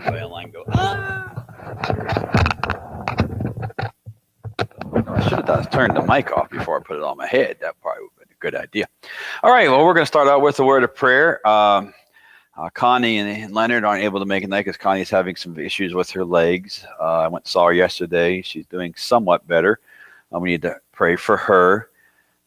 Play line go. I should have done is turned the mic off before I put it on my head. That probably would have been a good idea. All right. Well, we're going to start out with a word of prayer. Connie and Leonard aren't able to make it tonight because Connie's having some issues with her legs. I went and saw her yesterday. She's doing somewhat better. We need to pray for her.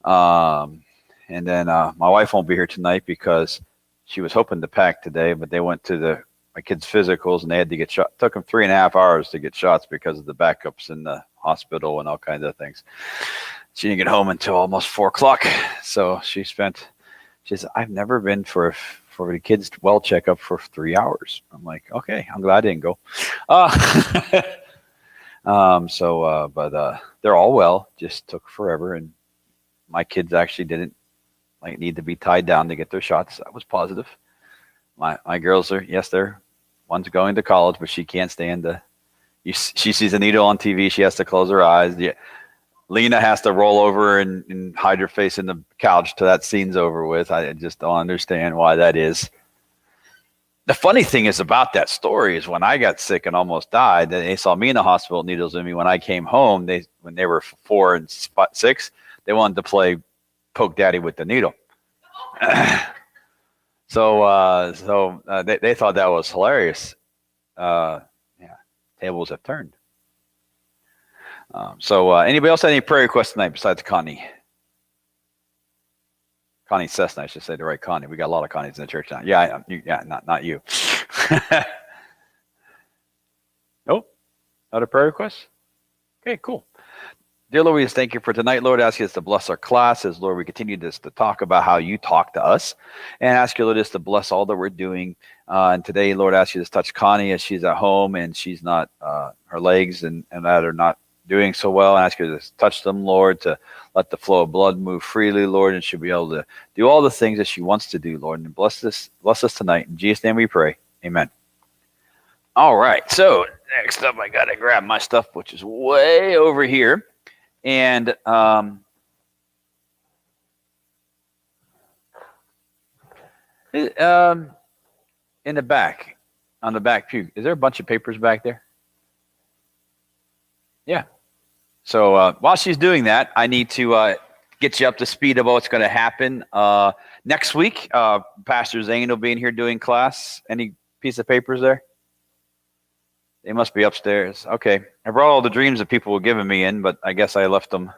And then my wife won't be here tonight because she was hoping to pack today, but they went to my kids' physicals and they had to get shot. It took them 3.5 hours to get shots because of the backups in the hospital and all kinds of things. She didn't get home until almost 4 o'clock. So she said, I've never been for the kids' well checkup for 3 hours. I'm like, okay, I'm glad I didn't go. But they're all well, just took forever. And my kids actually didn't need to be tied down to get their shots. That was positive. My girls one's going to college, but she can't stand she sees a needle on TV. She has to close her eyes. Lena has to roll over and hide her face in the couch till that scene's over with. I just don't understand why that is. The funny thing is about that story is when I got sick and almost died, they saw me in the hospital, needles in me. When I came home, when they were 4 and 6, they wanted to play poke daddy with the needle. So they thought that was hilarious. Tables have turned. Anybody else have any prayer requests tonight besides Connie? Connie Cessna, I should say the right Connie. We got a lot of Connies in the church now. Not you. Nope. Not a prayer request? Okay, cool. Dear Lord, we just thank you for tonight. Lord, ask you to bless our classes. Lord, we continue to talk about how you talk to us. And ask you, Lord, just to bless all that we're doing. And today, Lord, ask you to touch Connie as she's at home and she's not, her legs and that are not doing so well. And ask you to touch them, Lord, to let the flow of blood move freely, Lord, and she'll be able to do all the things that she wants to do, Lord. And bless us tonight. In Jesus' name we pray. Amen. All right. So next up, I got to grab my stuff, which is way over here. And in the back, on the back pew, is there a bunch of papers back there? Yeah. So while she's doing that, I need to get you up to speed about what's going to happen next week. Pastor Zane will be in here doing class. Any piece of papers there? They must be upstairs. Okay. I brought all the dreams that people were giving me in, but I guess I left them.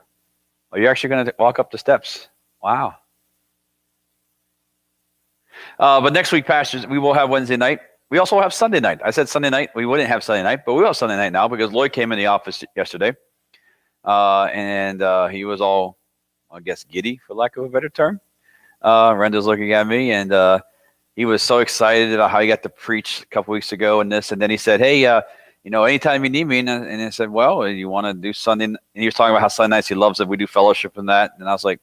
Are you actually going to walk up the steps? Wow. But next week, pastors, we will have Wednesday night. We also have Sunday night. I said Sunday night. We wouldn't have Sunday night, but we will have Sunday night now because Lloyd came in the office yesterday. And he was all, I guess, giddy, for lack of a better term. Renda's looking at me, and he was so excited about how he got to preach a couple weeks ago and this. And then he said, hey, anytime you need me. And I said, well, you want to do Sunday? And he was talking about how Sunday nights he loves that we do fellowship and that. And I was like,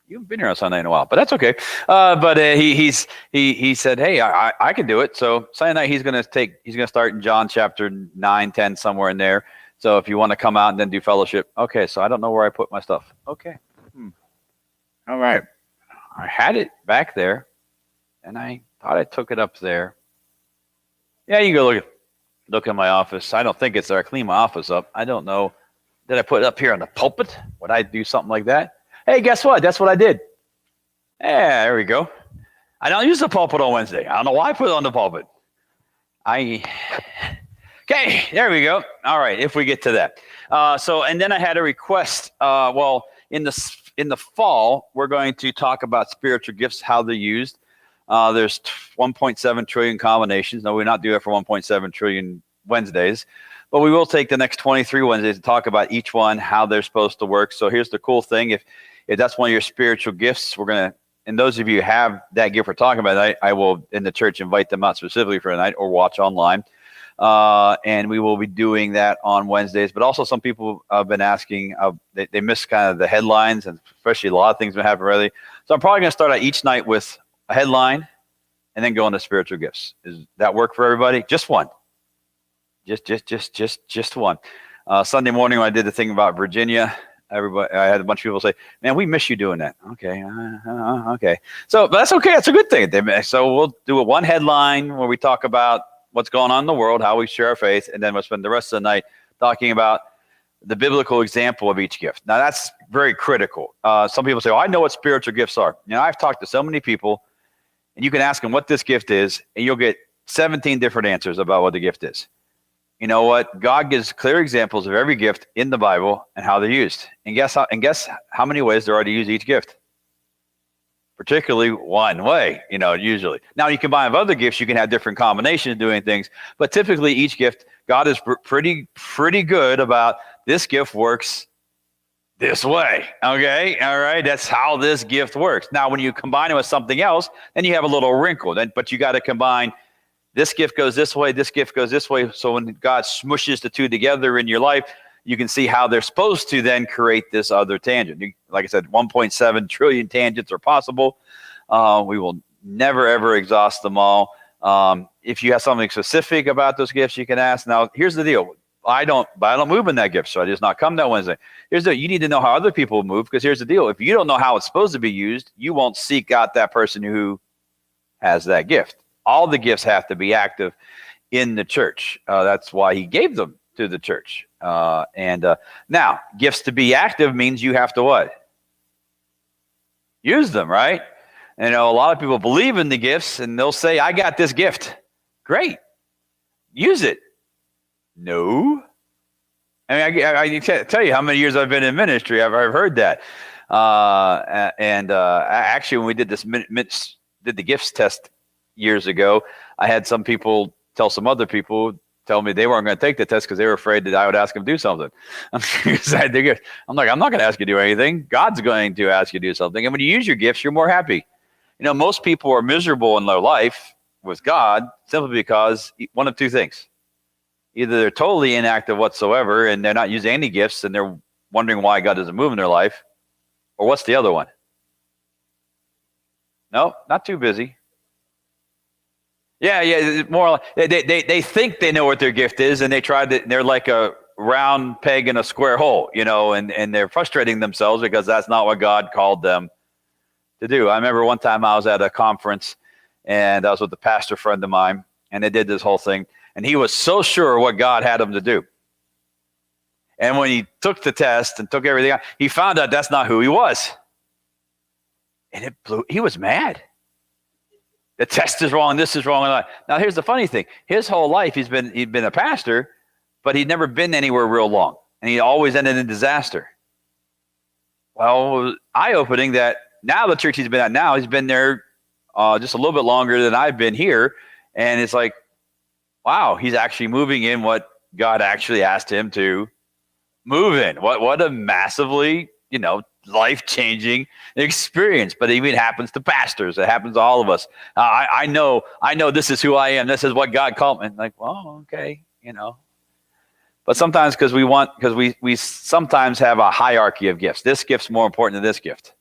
you haven't been here on Sunday in a while, but that's okay. But he said, hey, I can do it. So Sunday night he's going to start in John chapter 9, 10, somewhere in there. So if you want to come out and then do fellowship. Okay, so I don't know where I put my stuff. Okay. All right. I had it back there, and I thought I took it up there. Yeah, you can go look in my office. I don't think it's there. I cleaned my office up. I don't know. Did I put it up here on the pulpit? Would I do something like that? Hey, guess what? That's what I did. Yeah, there we go. I don't use the pulpit on Wednesday. I don't know why I put it on the pulpit. Okay, there we go. All right, if we get to that. And then I had a request. In the fall, we're going to talk about spiritual gifts, how they're used. There's 1.7 trillion combinations. No, we're not doing it for 1.7 trillion Wednesdays, but we will take the next 23 Wednesdays to talk about each one, how they're supposed to work. So here's the cool thing. If that's one of your spiritual gifts, we're going to, and those of you who have that gift we're talking about, I will, in the church, invite them out specifically for a night or watch online. And we will be doing that on Wednesdays. But also some people have been asking, they miss kind of the headlines, and especially a lot of things been happening already. So I'm probably going to start out each night with a headline and then go into spiritual gifts. Does that work for everybody? Just one. Just one. Sunday morning when I did the thing about Virginia, Everybody, I had a bunch of people say, "Man, we miss you doing that." Okay, okay. So but that's okay. That's a good thing. So we'll do a one headline where we talk about what's going on in the world, how we share our faith, and then we'll spend the rest of the night talking about the biblical example of each gift. Now that's very critical. Some people say, "Oh, I know what spiritual gifts are." I've talked to so many people, and you can ask them what this gift is, and you'll get 17 different answers about what the gift is. You know what? God gives clear examples of every gift in the Bible and how they're used. And guess how many ways there are to use each gift? Particularly one way, usually. Now you combine with other gifts, you can have different combinations of doing things, but typically each gift, God is pretty good about this gift works this way. Okay. All right. That's how this gift works. Now, when you combine it with something else, then you have a little wrinkle. But you got to combine this gift goes this way, this gift goes this way. So when God smushes the two together in your life, you can see how they're supposed to then create this other tangent. Like I said, 1.7 trillion tangents are possible. We will never, ever exhaust them all. If you have something specific about those gifts, you can ask. Now, here's the deal. I don't move in that gift, so I just not come that Wednesday. You need to know how other people move, because here's the deal. If you don't know how it's supposed to be used, you won't seek out that person who has that gift. All the gifts have to be active in the church. That's why he gave them to the church. Now, gifts to be active means you have to what? Use them, right? And a lot of people believe in the gifts, and they'll say, I got this gift. Great. Use it. No. I mean, I can't tell you how many years I've been in ministry. I've heard that. Actually, when we did did the gifts test years ago, I had some people tell some other people, tell me they weren't going to take the test because they were afraid that I would ask them to do something. I'm like, I'm not going to ask you to do anything. God's going to ask you to do something. And when you use your gifts, you're more happy. Most people are miserable in their life with God simply because one of two things. Either they're totally inactive whatsoever and they're not using any gifts and they're wondering why God doesn't move in their life. Or what's the other one? No, not too busy. Yeah, more like they think they know what their gift is, and they're like a round peg in a square hole, and they're frustrating themselves because that's not what God called them to do. I remember one time I was at a conference, and I was with a pastor friend of mine, and they did this whole thing, and he was so sure what God had him to do. And when he took the test and took everything out, he found out that's not who he was. And he was mad. The test is wrong. This is wrong. Now, here's the funny thing. His whole life, he'd been a pastor, but he'd never been anywhere real long. And he always ended in disaster. Well, it was eye-opening that now the church he's been at now, he's been there just a little bit longer than I've been here. And it's like, wow, he's actually moving in what God actually asked him to move in. What a massively, life-changing experience. But it even happens to pastors. It happens to all of us. I know this is who I am. This is what God called me. Like, well, okay, But sometimes because we sometimes have a hierarchy of gifts. This gift's more important than this gift.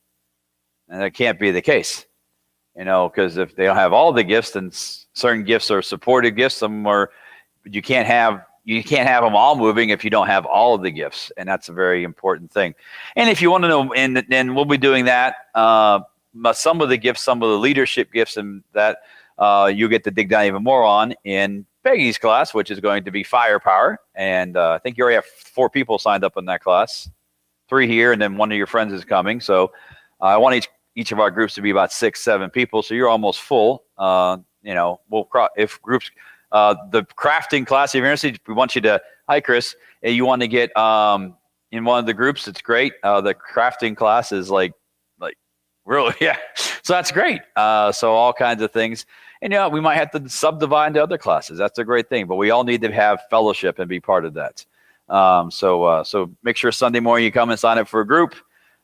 And that can't be the case. Because if they don't have all the gifts, then certain gifts are supported gifts. Some are, but you can't have them all moving if you don't have all of the gifts, and that's a very important thing. And if you want to know, and we'll be doing that, some of the gifts, some of the leadership gifts, and that you get to dig down even more on in Peggy's class, which is going to be firepower. And I think you already have 4 people signed up in that class, 3 here, and then one of your friends is coming. So I want each of our groups to be about 6-7 people. So you're almost full. If groups. The crafting class, if you're interested, we want you to, hi Chris, you want to get in one of the groups, it's great. The crafting class is like really, yeah. So that's great. So all kinds of things. And we might have to subdivide into other classes. That's a great thing. But we all need to have fellowship and be part of that. So make sure Sunday morning you come and sign up for a group,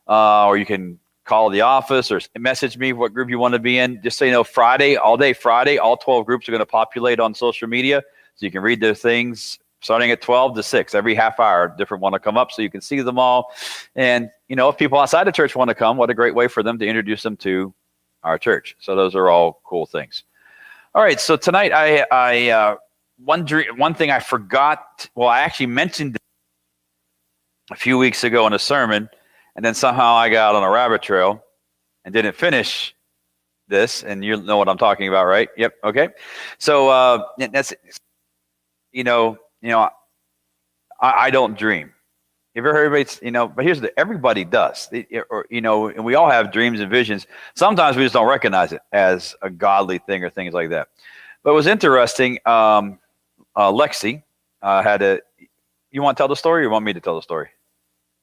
or you can call the office or message me what group you want to be in. Just so Friday, all 12 groups are going to populate on social media. So you can read their things starting at 12 to 6. Every half hour, different one to come up so you can see them all. And, if people outside the church want to come, what a great way for them to introduce them to our church. So those are all cool things. All right. So tonight, one thing I forgot. Well, I actually mentioned a few weeks ago in a sermon. and then somehow I got on a rabbit trail and didn't finish this, and you know what I'm talking about, right? Yep. Okay. So that's, I don't dream. Have you ever heard everybody, but here's everybody does, and we all have dreams and visions. Sometimes we just don't recognize it as a godly thing or things like that. But it was interesting. Lexi had you want to tell the story or you want me to tell the story?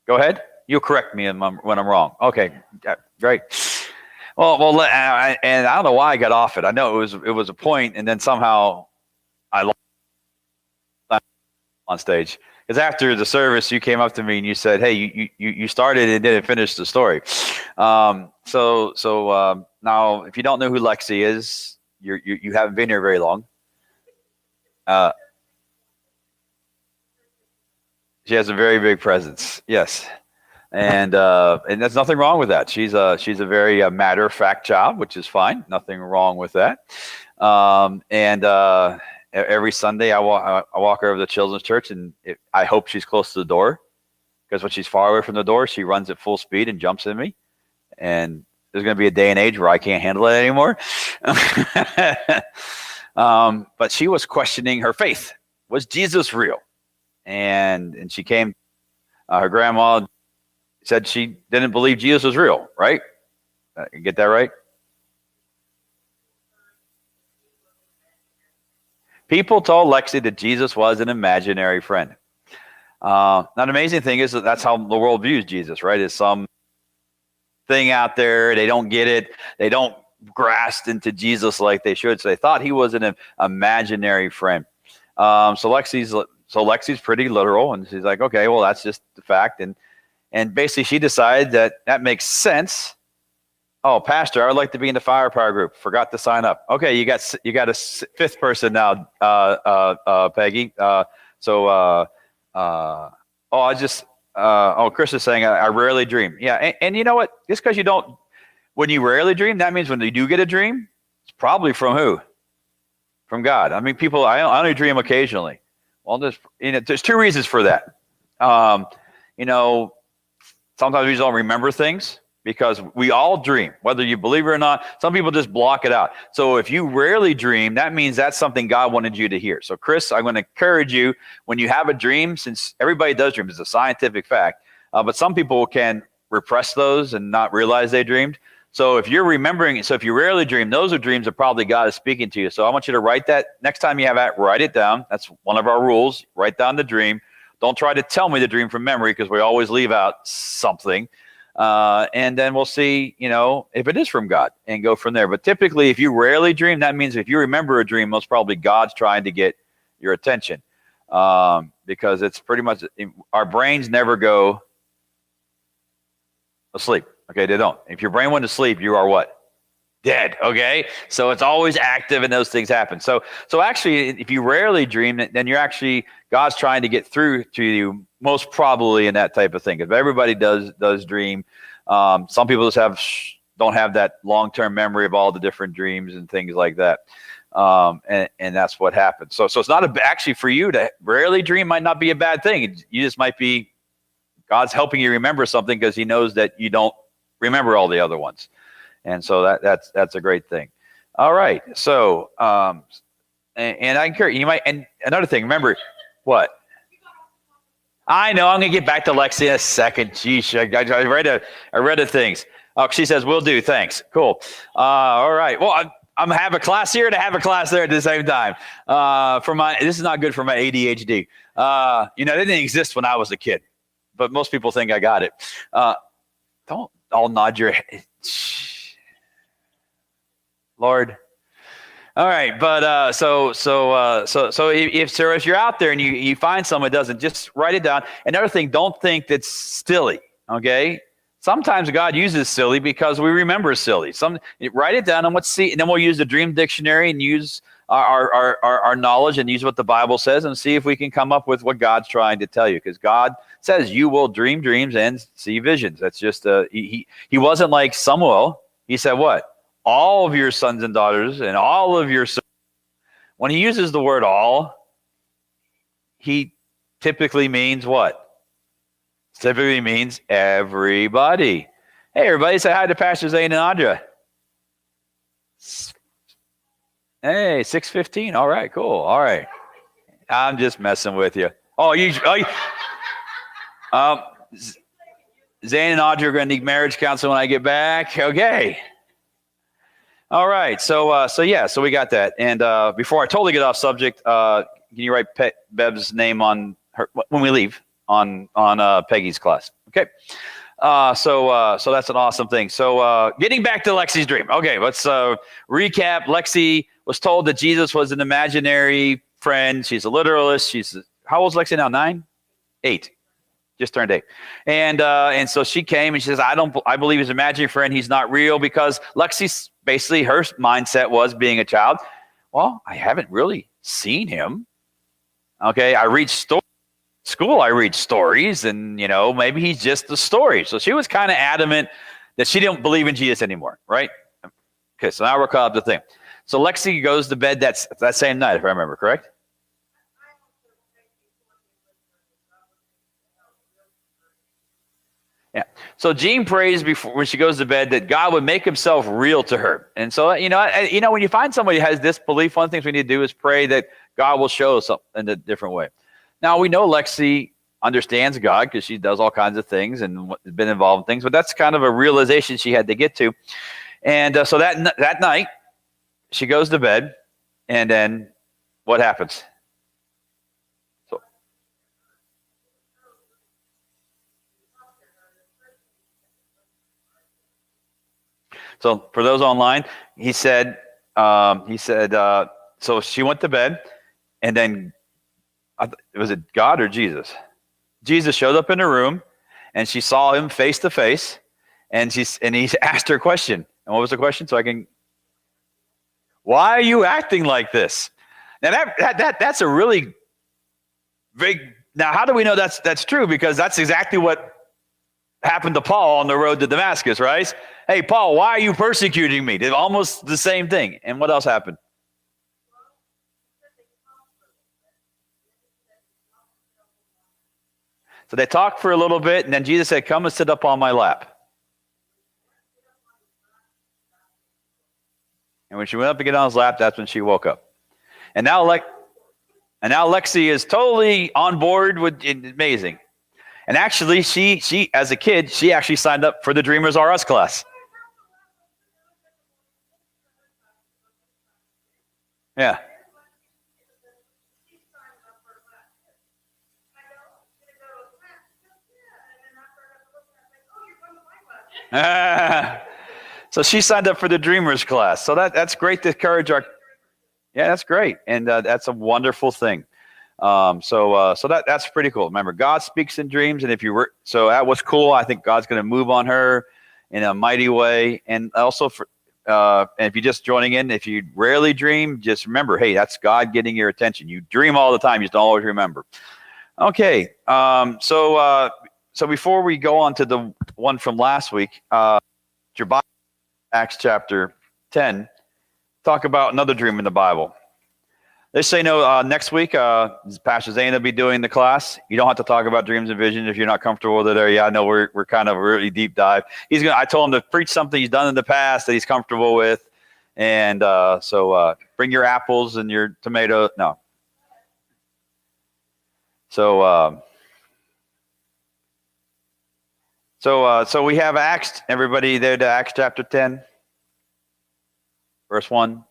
Go ahead. You'll correct me when I'm wrong. Okay. Yeah, great. Well, and I don't know why I got off it. I know it was a point, and then somehow I lost on stage. Because after the service, you came up to me and you said, "Hey, you started and didn't finish the story." So now, if you don't know who Lexi is, you haven't been here very long. She has a very big presence. Yes. And there's nothing wrong with that. She's a very matter of fact child, which is fine. Nothing wrong with that. Every Sunday I walk her over to the children's church, and I hope she's close to the door, because when she's far away from the door, she runs at full speed and jumps in me. And there's going to be a day and age where I can't handle it anymore. But she was questioning her faith. Was Jesus real? And she came. Her grandma said she didn't believe Jesus was real, right? You get that right? People told Lexi that Jesus was an imaginary friend. Now, the amazing thing is that's how the world views Jesus, right? Is some thing out there. They don't get it. They don't grasp into Jesus like they should. So they thought he was an imaginary friend. So Lexi's pretty literal, and she's like, okay, well, that's just the fact. And basically she decided that makes sense. Oh, Pastor, I would like to be in the firepower group. Forgot to sign up. Okay, you got a fifth person now, Peggy. Chris is saying I rarely dream. Yeah, and you know what? Just because you don't, when you rarely dream, that means when you do get a dream, it's probably from who? From God. I mean, I only dream occasionally. Well, there's two reasons for that. Sometimes we just don't remember things, because we all dream, whether you believe it or not. Some people just block it out. So if you rarely dream, that means that's something God wanted you to hear. So Chris, I'm going to encourage you, when you have a dream, since everybody does dream, it's a scientific fact, but some people can repress those and not realize they dreamed. So if you're remembering, so if you rarely dream, those are dreams that probably God is speaking to you. So I want you to write that. Next time you have that, write it down. That's one of our rules. Write down the dream. Don't try to tell me the dream from memory, because we always leave out something. And then we'll see, if it is from God, and go from there. But typically, if you rarely dream, that means if you remember a dream, most probably God's trying to get your attention, because it's pretty much, our brains never go asleep. Okay, they don't. If your brain went to sleep, you are what? Dead. Okay, so it's always active, and those things happen. So actually, if you rarely dream, then you're actually, God's trying to get through to you, most probably, in that type of thing. If everybody does dream, some people just don't have that long-term memory of all the different dreams and things like that, and that's what happens. So it's not actually, for you to rarely dream might not be a bad thing. You just might be, God's helping you remember something, because He knows that you don't remember all the other ones. And so that's a great thing. All right. So, and I encourage you might, and another thing, remember what? I know, I'm going to get back to Lexi in a second. Geesh, I read the things. Oh, she says, will do. Thanks. Cool. All right. Well, I'm have a class here to have a class there at the same time. This is not good for my ADHD. It didn't exist when I was a kid, but most people think I got it. Don't all nod your head. Lord. All right, but so if you're out there and you find someone that doesn't, just write it down. Another thing, don't think that's silly. Okay, sometimes God uses silly because we remember silly. Write it down and let's see, and then we'll use the Dream Dictionary and use our knowledge and use what the Bible says and see if we can come up with what God's trying to tell you. Because God says you will dream dreams and see visions. That's just he wasn't like Samuel. He said what? All of your sons and daughters and all of your sons. When he uses the word all, he typically means what? Typically means everybody. Hey, everybody, say hi to Pastor Zane and Audra. Hey, 6:15. All right, cool. All right. I'm just messing with you. Zane and Audra are going to need marriage counseling when I get back. Okay. All right. So we got that. And before I totally get off subject, can you write Bev's name on her when we leave on Peggy's class? Okay. So that's an awesome thing. So getting back to Lexi's dream. Okay, let's recap. Lexi was told that Jesus was an imaginary friend. She's a literalist. How old is Lexi now? 9? 8. Just turned 8. And so she came and she says, I believe he's an imaginary friend. He's not real, because Lexi's basically, her mindset was, being a child, well, I haven't really seen him. Okay, I read stories. School, I read stories, and maybe he's just a story. So she was kind of adamant that she didn't believe in Jesus anymore, right? Okay, so now we're caught up to the thing. So Lexi goes to bed that same night, if I remember correct. Yeah. So Jean prays before, when she goes to bed, that God would make himself real to her. And so, when you find somebody who has this belief, one of the things we need to do is pray that God will show us something in a different way. Now, we know Lexi understands God because she does all kinds of things and has been involved in things, but that's kind of a realization she had to get to. And so that night, she goes to bed, and then what happens? So for those online, he said, so she went to bed, and then was it God or Jesus? Jesus showed up in her room, and she saw him face to face, and he asked her a question. And what was the question? Why are you acting like this? Now that's a really big. Now, how do we know that's true? Because that's exactly what happened to Paul on the road to Damascus, right? Hey, Paul, why are you persecuting me? Did almost the same thing. And what else happened? So they talked for a little bit, and then Jesus said, come and sit up on my lap. And when she went up to get on his lap, that's when she woke up. And now Lexi is totally on board with it. Amazing. And actually, she as a kid, she actually signed up for the Dreamers R Us class. Yeah. So she signed up for the Dreamers class. So that's great to encourage our. Yeah, that's great, and that's a wonderful thing. So that's pretty cool. Remember, God speaks in dreams, and so that was cool. I think God's going to move on her in a mighty way, and also and if you're just joining in, if you rarely dream, just remember, hey, that's God getting your attention. You dream all the time, you just don't always remember. Okay, so before we go on to the one from last week, your Bible, Acts chapter 10, talk about another dream in the Bible. They say next week, Pastor Zane will be doing the class. You don't have to talk about dreams and visions if you're not comfortable with it. Or I know we're kind of a really deep dive. I told him to preach something he's done in the past that he's comfortable with, and so bring your apples and your tomato. No. So we have Acts. Everybody there to Acts chapter 10, verse 1.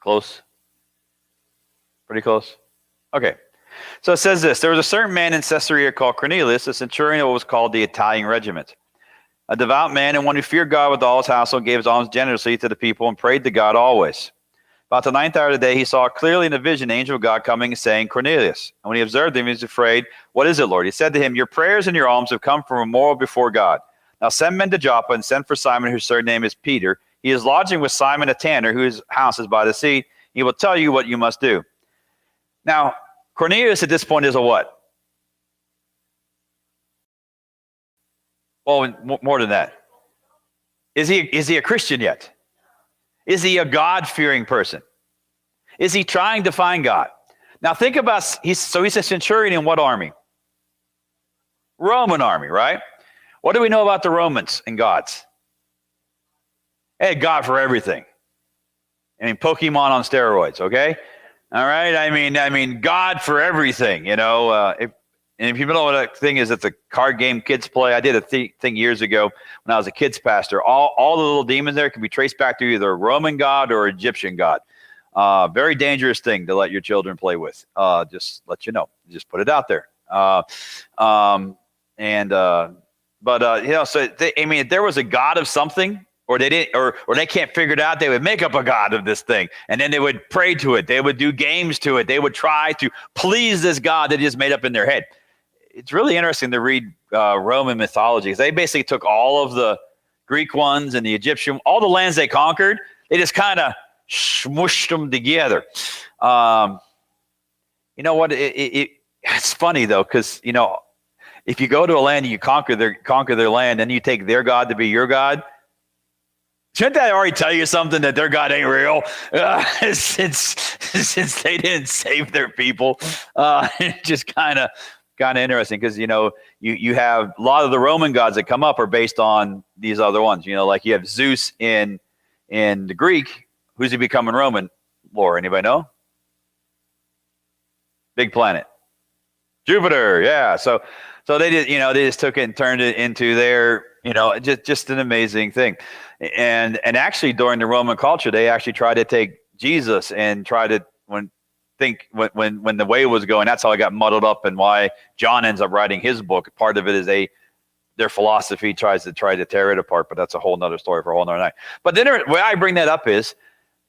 Close. Pretty close? Okay. So it says this. There was a certain man in Caesarea called Cornelius, a centurion of what was called the Italian regiment. A devout man and one who feared God with all his household, gave his alms generously to the people and prayed to God always. About the 9th hour of the day, he saw clearly in a vision an angel of God coming and saying, Cornelius. And when he observed him, he was afraid. What is it, Lord? He said to him, your prayers and your alms have come from a memorial before God. Now send men to Joppa and send for Simon, whose surname is Peter. He is lodging with Simon a tanner, whose house is by the sea. He will tell you what you must do. Now, Cornelius at this point is a what? Well, more than that. Is he a Christian yet? Is he a God-fearing person? Is he trying to find God? Now think about, he's a centurion in what army? Roman army, right? What do we know about the Romans and gods? They had God for everything. I mean, Pokemon on steroids, okay? All right? I mean, God for everything, you know. If you know what that thing is, it's a card game kids play. I did a thing years ago when I was a kids pastor. All the little demons there can be traced back to either a Roman god or Egyptian god. Very dangerous thing to let your children play with. Just let you know. Just put it out there. You know, so if there was a god of something, or they didn't, or they can't figure it out, they would make up a god of this thing, and then they would pray to it. They would do games to it. They would try to please this god that they just made up in their head. It's really interesting to read Roman mythology. They basically took all of the Greek ones and the Egyptian, all the lands they conquered. They just kind of smushed them together. You know what? It's funny though, because you know, if you go to a land and you conquer their land, and you take their god to be your god, shouldn't that already tell you something, that their God ain't real? Since they didn't save their people, it's just kind of interesting, because you know, you have a lot of the Roman gods that come up are based on these other ones. You know, like you have Zeus in the Greek. Who's he becoming Roman? Lore, anybody know? Big planet, Jupiter. Yeah. So they did. You know, they just took it and turned it into their. You know, just an amazing thing. And actually, during the Roman culture, they actually tried to take Jesus and try to when the way was going. That's how it got muddled up, and why John ends up writing his book. Part of it is their philosophy tries to tear it apart, but that's a whole nother story for a whole nother night. But then why I bring that up is,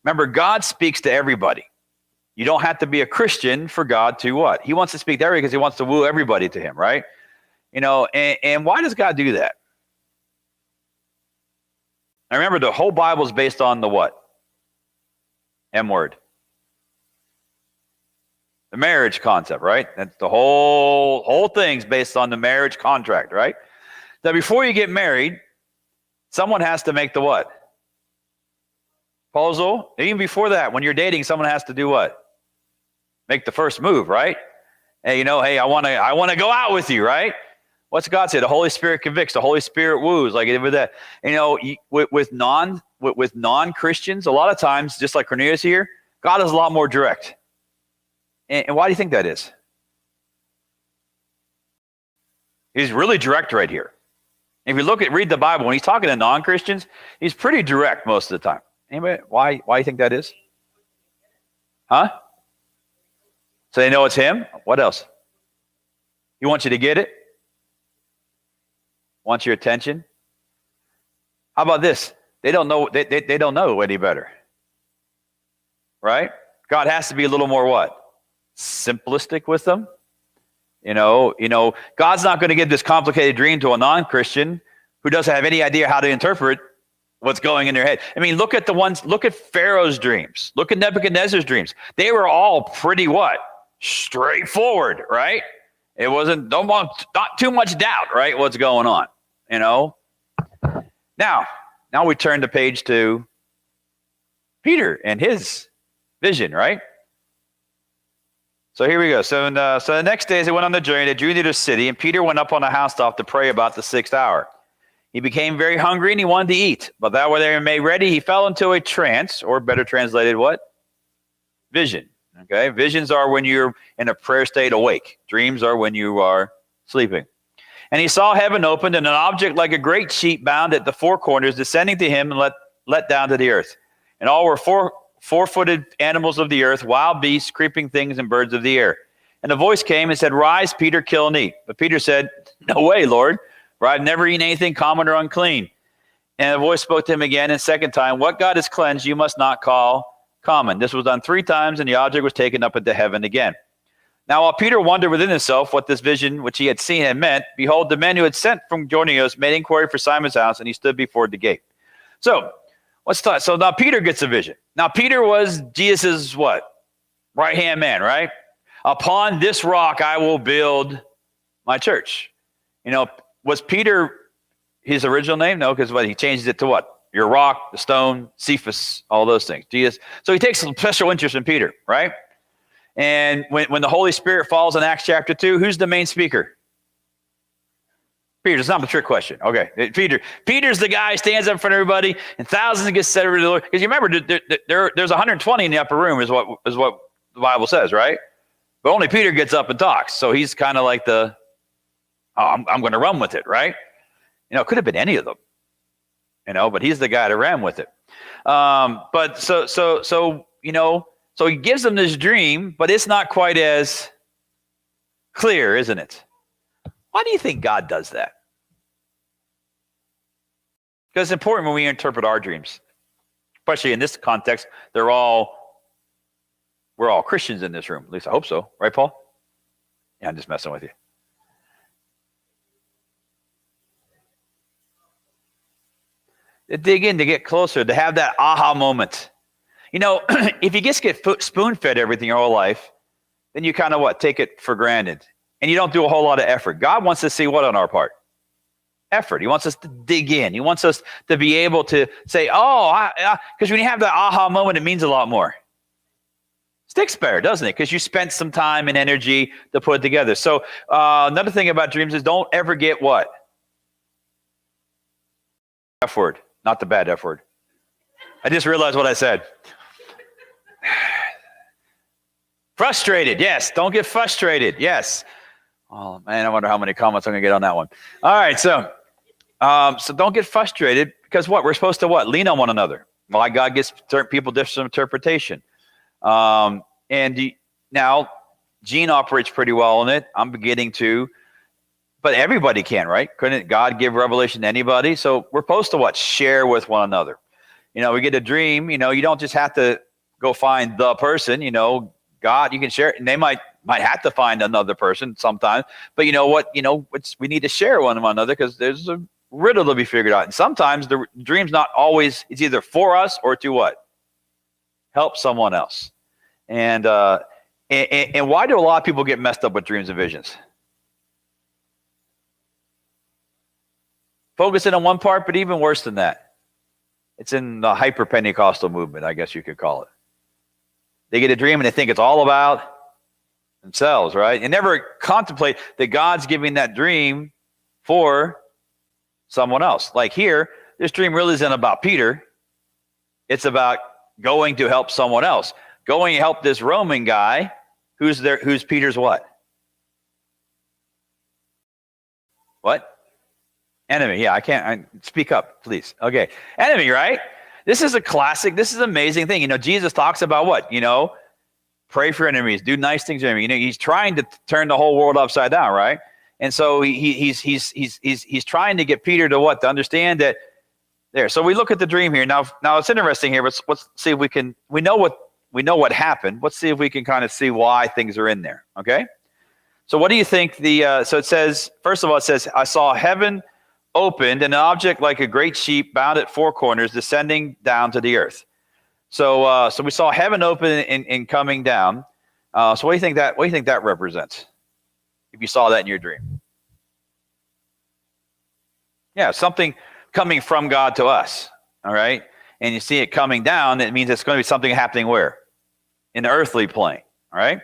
remember, God speaks to everybody. You don't have to be a Christian for God to what? He wants to speak to everybody because he wants to woo everybody to him, right? You know, and why does God do that? Now remember, the whole Bible is based on the what? M word. The marriage concept, right? That's the whole thing's based on the marriage contract, right? Now before you get married, someone has to make the what? Proposal. Even before that, when you're dating, someone has to do what? Make the first move, right? Hey, you know, hey, I want to go out with you, right? What's God say? The Holy Spirit convicts. The Holy Spirit woos. Like with that, you know, with non-Christians, a lot of times, just like Cornelius here, God is a lot more direct. And why do you think that is? He's really direct right here. If you read the Bible, when he's talking to non-Christians, he's pretty direct most of the time. Anybody? Why do you think that is? Huh? So they know it's him? What else? He wants you to get it? Wants your attention? How about this? They don't know. They don't know any better, right? God has to be a little more what? Simplistic with them. You know. God's not going to give this complicated dream to a non-Christian who doesn't have any idea how to interpret what's going in their head. I mean, look at Pharaoh's dreams. Look at Nebuchadnezzar's dreams. They were all pretty what? Straightforward, right? It wasn't not too much doubt, right? What's going on, you know? Now we turn the page to Peter and his vision, right? So here we go. So the next day, as they went on the journey, they drew near the city, and Peter went up on a housetop to pray about the 6th hour. He became very hungry, and he wanted to eat. But that when they were made ready, he fell into a trance, or better translated, what? Vision. Okay, visions are when you're in a prayer state awake. Dreams are when you are sleeping. And he saw heaven opened, and an object like a great sheet bound at the 4 corners descending to him and let down to the earth. And all were four-footed animals of the earth, wild beasts, creeping things, and birds of the air. And a voice came and said, "Rise, Peter, kill and eat." But Peter said, "No way, Lord, for I've never eaten anything common or unclean." And the voice spoke to him again a second time, "What God has cleansed, you must not call common." This was done 3 times, and the object was taken up into heaven again. Now while Peter wondered within himself what this vision which he had seen had meant, behold, the men who had sent from Cornelius made inquiry for Simon's house, and he stood before the gate. So let's talk. So now Peter gets a vision. Now Peter was Jesus' what? Right-hand man, right? Upon this rock I will build my church. You know, was Peter his original name? No, because he changed it to what? Your rock, the stone, Cephas, all those things. Jesus. So he takes some special interest in Peter, right? And when the Holy Spirit falls in Acts chapter 2, who's the main speaker? Peter, it's not a trick question. Okay, Peter's the guy who stands up in front of everybody, and thousands get set over to the Lord. Because you remember, there's 120 in the upper room, is what the Bible says, right? But only Peter gets up and talks, so he's kind of like I'm going to run with it, right? It could have been any of them, but he's the guy to ran with it. But so he gives them this dream, but it's not quite as clear, isn't it? Why do you think God does that? Because it's important when we interpret our dreams, especially in this context. We're all Christians in this room. At least I hope so. Right, Paul? Yeah, I'm just messing with you. To dig in, to get closer, to have that aha moment. If you just get spoon-fed everything your whole life, then you kind of take it for granted. And you don't do a whole lot of effort. God wants to see what on our part? Effort. He wants us to dig in. He wants us to be able to say, because when you have that aha moment, it means a lot more. Sticks better, doesn't it? Because you spent some time and energy to put it together. So another thing about dreams is don't ever get what? F word, not the bad F word. I just realized what I said. Frustrated, yes. Don't get frustrated, yes. Oh, man, I wonder how many comments I'm going to get on that one. All right, so don't get frustrated because what? We're supposed to what? Lean on one another. Why God gives certain people different interpretation. Now, Gene operates pretty well in it. I'm beginning to. But everybody can, right? Couldn't God give revelation to anybody? So we're supposed to what? Share with one another. We get a dream. You don't just have to go find the person. God, you can share it. And they might have to find another person sometimes. But you know what? We need to share one another because there's a riddle to be figured out. And sometimes the dream's not always, it's either for us or to what? Help someone else. And why do a lot of people get messed up with dreams and visions? Focusing on one part, but even worse than that. It's in the hyper-Pentecostal movement, I guess you could call it. They get a dream and they think it's all about themselves, right? And never contemplate that God's giving that dream for someone else. Like here, this dream really isn't about Peter. It's about going to help someone else. Going to help this Roman guy who's Peter's what? What? Enemy. Yeah, speak up, please. Okay. Enemy, right? This is a classic. This is an amazing thing. Jesus talks about what? Pray for enemies, do nice things to enemies. He's trying to turn the whole world upside down, right? And so he's trying to get Peter to what? To understand that there. So we look at the dream here. Now it's interesting here. Let's see if we know what happened. Let's see if we can kind of see why things are in there. Okay. So what do you think so it says, first of all, it says, I saw heaven opened and an object like a great sheep bound at four corners descending down to the earth. So we saw heaven open and coming down. So what do you think that represents? If you saw that in your dream. Yeah, something coming from God to us. All right. And you see it coming down, it means it's going to be something happening where? In the earthly plane. All right.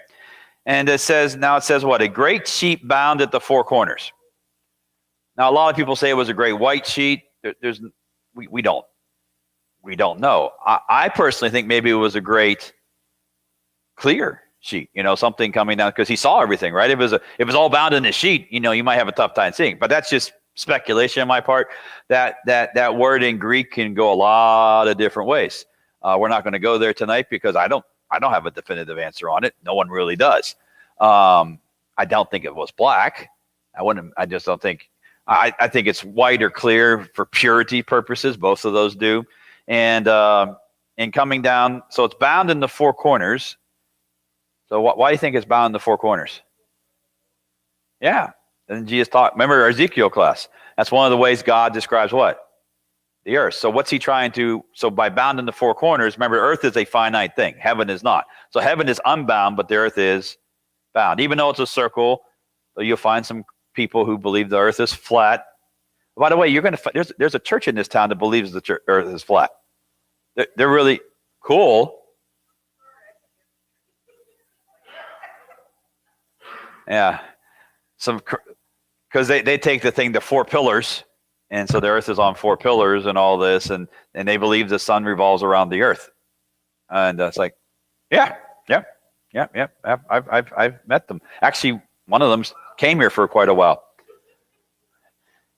And it says what? A great sheep bound at the four corners. Now, a lot of people say it was a great white sheet. We don't know. I personally think maybe it was a great clear sheet, something coming down because he saw everything, right? If it was all bound in a sheet, you might have a tough time seeing. But that's just speculation on my part. That word in Greek can go a lot of different ways. We're not going to go there tonight because I don't have a definitive answer on it. No one really does. I don't think it was black. I just don't think. I think it's white or clear for purity purposes. Both of those do. And coming down, so it's bound in the four corners. So why do you think it's bound in the four corners? Yeah. And Jesus remember our Ezekiel class. That's one of the ways God describes what? The earth. So what's he trying to, so by bound in the four corners, remember earth is a finite thing. Heaven is not. So heaven is unbound, but the earth is bound. Even though it's a circle, you'll find some people who believe the earth is flat. By the way, there's a church in this town that believes the earth is flat. They're really cool. Yeah. Some because they take the thing to four pillars, and so the earth is on four pillars and all this, and they believe the sun revolves around the earth, and it's like, yeah. I've met them. Actually, one of them came here for quite a while,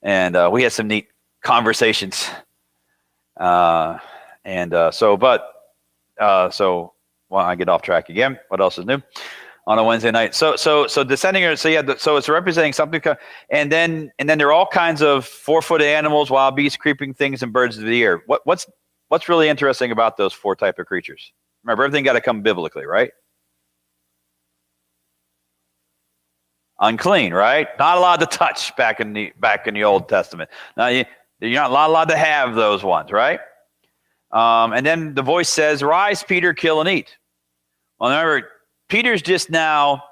and we had some neat conversations. So I get off track again. What else is new on a Wednesday night? So descending. So it's representing something, and then there are all kinds of 4-foot animals, wild beasts, creeping things, and birds of the air. What's really interesting about those four type of creatures? Remember, everything got to come biblically, right? Unclean, right? Not allowed to touch back in the Old Testament. Now you're not allowed to have those ones, right? And then the voice says, "Rise, Peter, kill and eat." Well, remember, Peter's just now.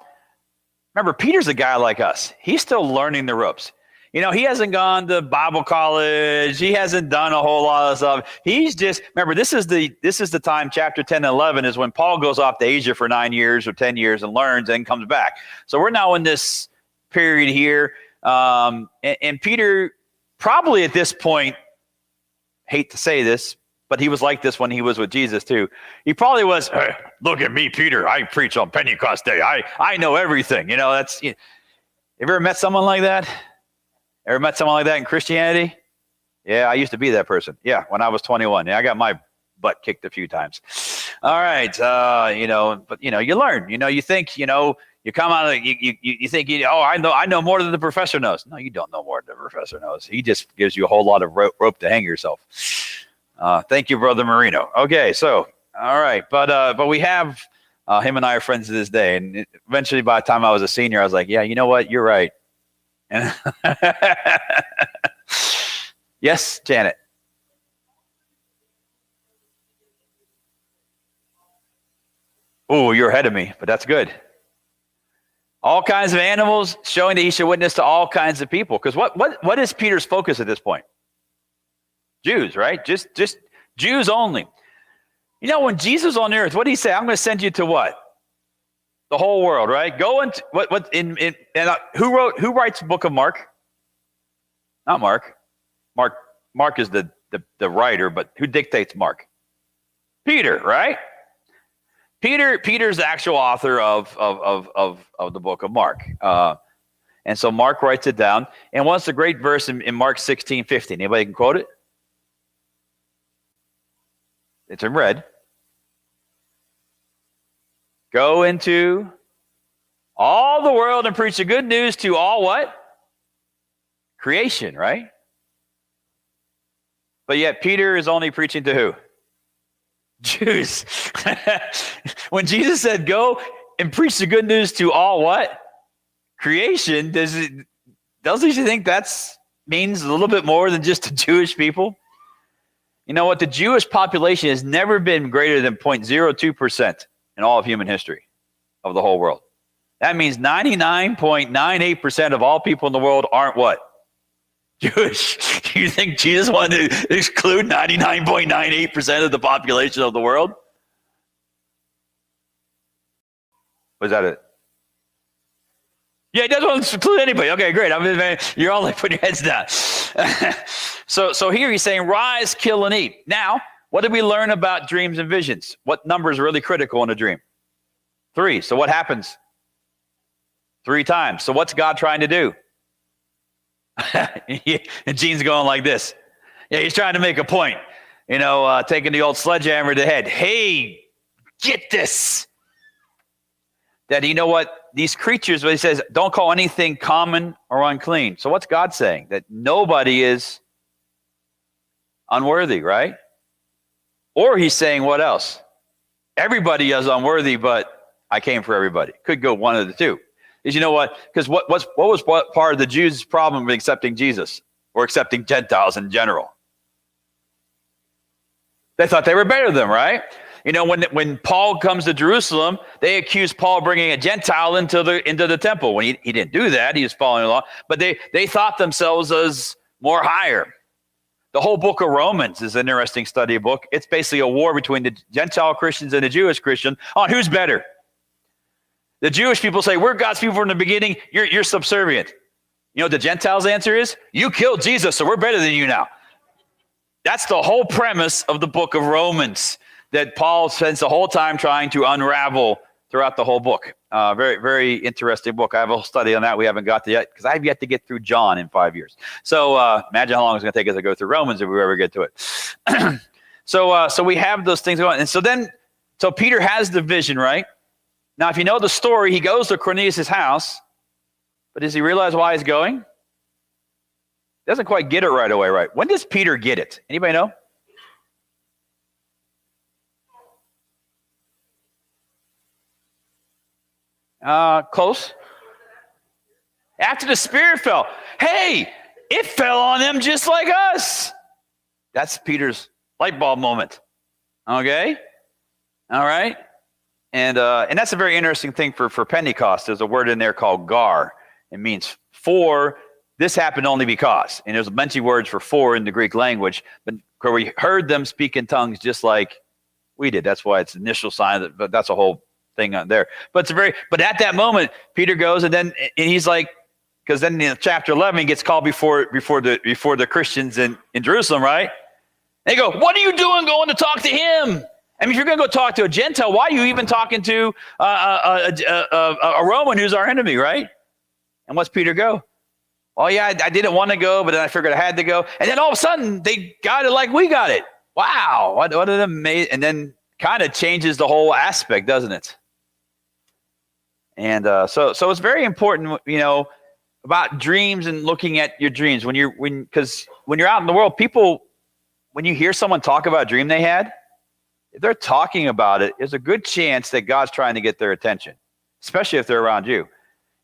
Remember, Peter's a guy like us. He's still learning the ropes. He hasn't gone to Bible college. He hasn't done a whole lot of stuff. He's just, remember, this is the time, chapter 10 and 11 is when Paul goes off to Asia for 9 years or 10 years and learns and comes back. So we're now in this period here. And Peter probably at this point, hate to say this, but he was like this when he was with Jesus too. He probably was, "Hey, look at me, Peter. I preach on Pentecost Day. I know everything." Have you ever met someone like that? Ever met someone like that in Christianity? Yeah, I used to be that person. Yeah, when I was 21. Yeah, I got my butt kicked a few times. All right, but you learn. You think, you come out of you think, I know more than the professor knows. No, you don't know more than the professor knows. He just gives you a whole lot of rope to hang yourself. Thank you, Brother Marino. Okay, so all right, but we have him and I are friends to this day, and eventually, by the time I was a senior, I was like, yeah, you know what, you're right. And yes, Janet. Oh, you're ahead of me, but that's good. All kinds of animals, showing that he should witness to all kinds of people. Because what is Peter's focus at this point? Jews, right? Just Jews only. When Jesus was on the earth, what did he say? I'm going to send you to what? The whole world, right? Go into who writes the book of Mark? Not Mark. Mark is the writer, but who dictates Mark? Peter, right? Peter's the actual author of the book of Mark. And so Mark writes it down. And what's the great verse in Mark 16:15? Anybody can quote it? It's in red. Go into all the world and preach the good news to all what? Creation, right? But yet Peter is only preaching to who? Jews. When Jesus said, go and preach the good news to all what? Creation, doesn't you think that's means a little bit more than just the Jewish people? You know what? The Jewish population has never been greater than 0.02% in all of human history of the whole world. That means 99.98% of all people in the world aren't what? Jewish. You think Jesus wanted to exclude 99.98% of the population of the world? Was that it? Yeah, he doesn't want to exclude anybody. Okay, great. You're all like putting your heads down. So here he's saying, rise, kill, and eat. Now, what did we learn about dreams and visions? What number is really critical in a dream? 3. So what happens? 3 times. So what's God trying to do? And Gene's going like this. Yeah, he's trying to make a point. Taking the old sledgehammer to the head. Hey, get this. That what? These creatures, what he says, don't call anything common or unclean. So what's God saying? That nobody is unworthy, right? Or he's saying what else? Everybody is unworthy, but I came for everybody. Could go one of the two. Is you know what? Because what was part of the Jews' problem with accepting Jesus or accepting Gentiles in general? They thought they were better than them, right? When Paul comes to Jerusalem, they accuse Paul of bringing a Gentile into the temple. When he didn't do that, he was following the law. But they thought themselves as more higher. The whole book of Romans is an interesting study book. It's basically a war between the Gentile Christians and the Jewish Christian on who's better. The Jewish people say, we're God's people from the beginning. You're subservient. You know what the Gentiles' answer is? You killed Jesus, so we're better than you now. That's the whole premise of the book of Romans that Paul spends the whole time trying to unravel throughout the whole book. Very, very interesting book. I have a whole study on that we haven't got to yet because I have yet to get through John in 5 years. So imagine how long it's going to take us to go through Romans if we ever get to it. So we have those things going. And so Peter has the vision, right? Now, if you know the story, he goes to Cornelius' house, but does he realize why he's going? Doesn't quite get it right away, right? When does Peter get it? Anybody know? Close. After the Spirit fell. Hey, it fell on them just like us. That's Peter's light bulb moment. Okay? All right? And that's a very interesting thing for Pentecost. There's a word in there called gar. It means for. This happened only because. And there's a bunch of words for in the Greek language. But we heard them speak in tongues just like we did. That's why it's the initial sign. But that's a whole thing on there. But at that moment, Peter goes and he's like, because then in chapter 11 he gets called before the Christians in Jerusalem, right? They go, what are you doing going to talk to him? I mean, if you're going to go talk to a Gentile, why are you even talking to a Roman who's our enemy, right? And what's Peter go? Oh yeah, I didn't want to go, but then I figured I had to go. And then all of a sudden they got it like we got it. Wow, what an amazing! And then kind of changes the whole aspect, doesn't it? And so it's very important, about dreams and looking at your dreams because when you're out in the world, people, when you hear someone talk about a dream they had, if they're talking about it, there's a good chance that God's trying to get their attention, especially if they're around you.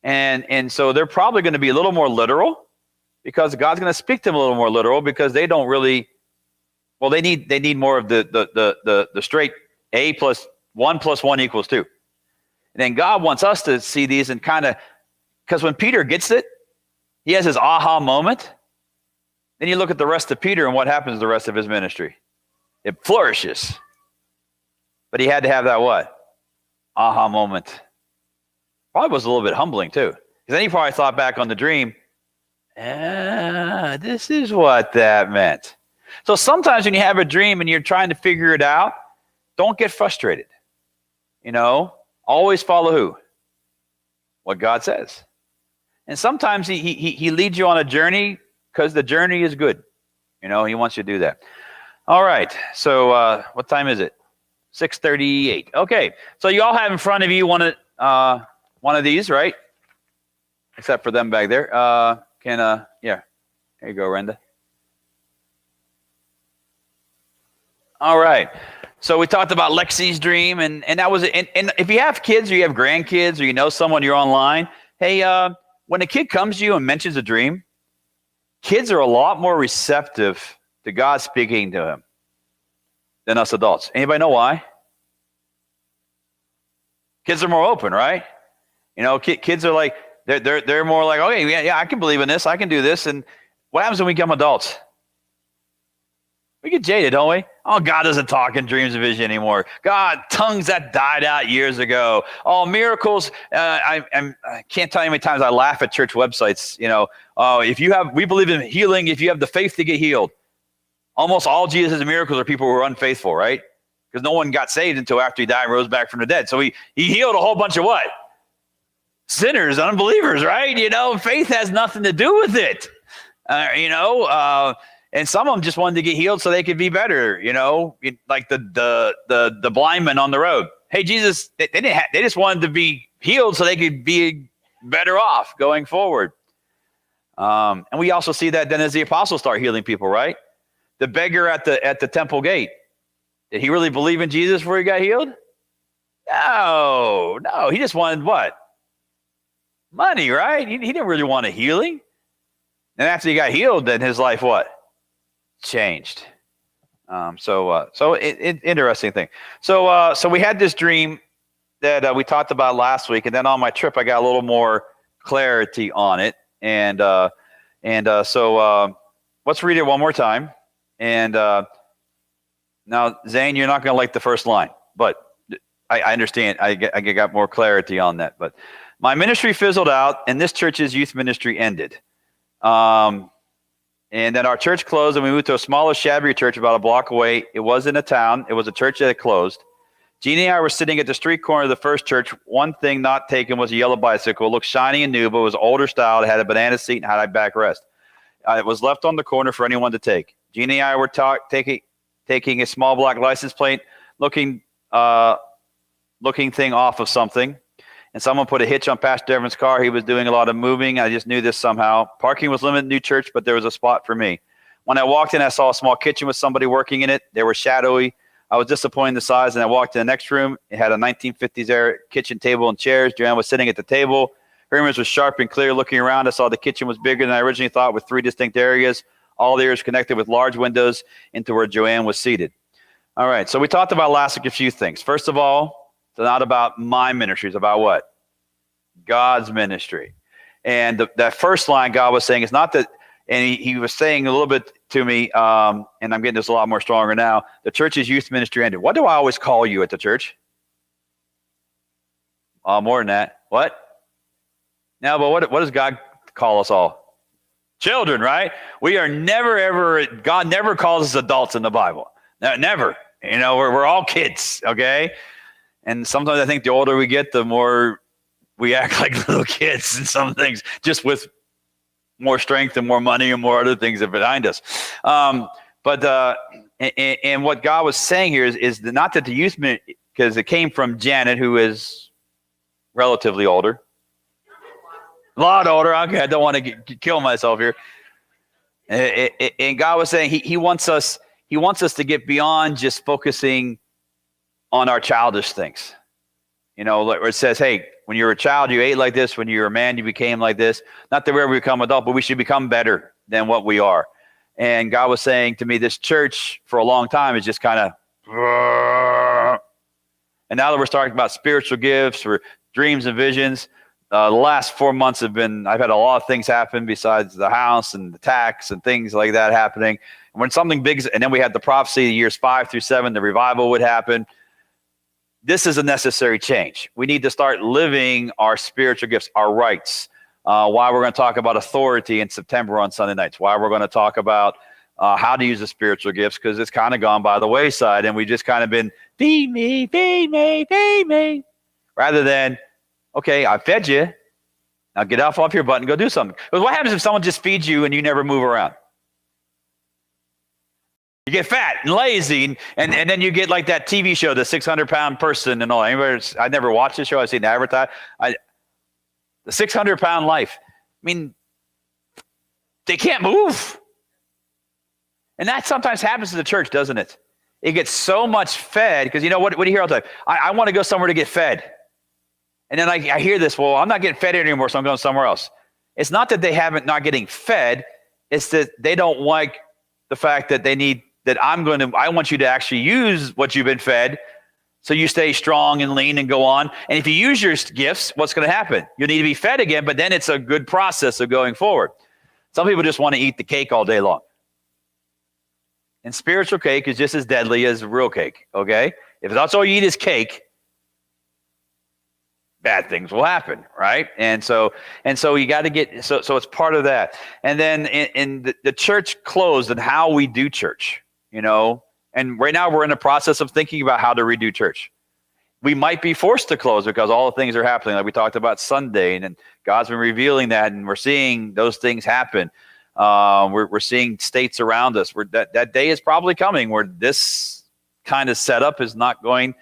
And so they're probably going to be a little more literal because God's going to speak to them a little more literal because they don't really. Well, they need more of the straight A plus 1 + 1 = 2. And then God wants us to see these and kind of, because when Peter gets it, he has his aha moment. Then you look at the rest of Peter and what happens to the rest of his ministry. It flourishes. But he had to have that what? Aha moment. Probably was a little bit humbling too. Because then he probably thought back on the dream, this is what that meant. So sometimes when you have a dream and you're trying to figure it out, don't get frustrated. Always follow who? What God says. And sometimes he leads you on a journey because the journey is good. He wants you to do that. All right. So what time is it? 6:38. Okay. So you all have in front of you one of these, right? Except for them back there. Yeah. There you go, Renda. All right. So we talked about Lexi's dream, and that was it. And if you have kids or you have grandkids or you know someone, you're online, hey, when a kid comes to you and mentions a dream, kids are a lot more receptive to God speaking to him than us adults. Anybody know why? Kids are more open, right? Kids are like, they're more like, okay, yeah, I can believe in this, I can do this. And what happens when we become adults? We get jaded, don't we? Oh, God doesn't talk in dreams and vision anymore. God, tongues that died out years ago. Oh, miracles. I can't tell you how many times I laugh at church websites. We believe in healing if you have the faith to get healed. Almost all Jesus' miracles are people who were unfaithful, right? Because no one got saved until after he died and rose back from the dead. So he healed a whole bunch of what? Sinners, unbelievers, right? Faith has nothing to do with it. And some of them just wanted to get healed so they could be better, like the blind man on the road. Hey, Jesus, they just wanted to be healed so they could be better off going forward. And we also see that then as the apostles start healing people, right? The beggar at the temple gate, did he really believe in Jesus before he got healed? No, he just wanted what? Money, right? He didn't really want a healing. And after he got healed, then his life what? Changed. So interesting thing. So we had this dream that we talked about last week, and then on my trip I got a little more clarity on it. And so let's read it one more time. And now, Zane, you're not going to like the first line, but I understand. I got more clarity on that. But my ministry fizzled out, and this church's youth ministry ended. And then our church closed, and we moved to a smaller, shabbier church about a block away. It wasn't a town. It was a church that had closed. Jeannie and I were sitting at the street corner of the first church. One thing not taken was a yellow bicycle. It looked shiny and new, but was older style. It had a banana seat and had a backrest. It was left on the corner for anyone to take. Jeannie and I were taking a small black license plate, looking thing off of something. And someone put a hitch on Pastor Devon's car. He was doing a lot of moving. I just knew this somehow. Parking was limited in New Church, but there was a spot for me. When I walked in, I saw a small kitchen with somebody working in it. They were shadowy. I was disappointed in the size, and I walked in the next room. It had a 1950s era kitchen table and chairs. Joanne was sitting at the table. Her image was sharp and clear. Looking around, I saw the kitchen was bigger than I originally thought, with 3 distinct areas, all the areas connected with large windows into where Joanne was seated. All right, so we talked about last week a few things. First of all, it's not about my ministry. It's about what? God's ministry. And that first line God was saying is not that, and he was saying a little bit to me, and I'm getting this a lot more stronger now, the church's youth ministry ended. What do I always call you at the church? More than that. What? Now, but what does God call us all? Children, right? We are never, ever, God never calls us adults in the Bible. No, never. You know, we're all kids, okay? And sometimes I think the older we get, the more we act like little kids in some things, just with more strength and more money and more other things that are behind us. And what God was saying here is not that the youth, because it came from Janet, who is relatively older. A lot older. Okay, I don't want to kill myself here. And God was saying he wants us to get beyond just focusing on our childish things. You know, where it says, hey, when you were a child, you ate like this. When you were a man, you became like this. Not that we ever become adult, but we should become better than what we are. And God was saying to me, this church for a long time is just kind of, and now that we're talking about spiritual gifts or dreams and visions, the last 4 months I've had a lot of things happen besides the house and the tax and things like that happening. And when something big, and then we had the prophecy, years 5 through 7, the revival would happen. This is a necessary change. We need to start living our spiritual gifts, our rights. Why we're going to talk about authority in September on Sunday nights. Why we're going to talk about how to use the spiritual gifts, because it's kind of gone by the wayside, and we just kind of been, feed me, feed me, feed me. Rather than, okay, I fed you. Now get off your butt and go do something. Because what happens if someone just feeds you and you never move around? You get fat and lazy, and then you get like that TV show, the 600-pound person and all. I never watched the show. I've seen it advertised. The 600-pound life. I mean, they can't move. And that sometimes happens to the church, doesn't it? It gets so much fed, because you know what do you hear all the time? I want to go somewhere to get fed. And then I hear this, well, I'm not getting fed anymore, so I'm going somewhere else. It's not that they haven't not getting fed. It's that they don't like the fact that they need, that I want you to actually use what you've been fed so you stay strong and lean and go on. And if you use your gifts, what's going to happen? You need to be fed again, but then it's a good process of going forward. Some people just want to eat the cake all day long. And spiritual cake is just as deadly as real cake, okay? If that's all you eat is cake, bad things will happen, right? And so you got to get, so it's part of that. And then in the church closed, and how we do church, you know, and right now we're in the process of thinking about how to redo church. We might be forced to close because all the things are happening, like we talked about Sunday, and God's been revealing that, and we're seeing those things happen. We're seeing states around us where that day is probably coming where this kind of setup is not going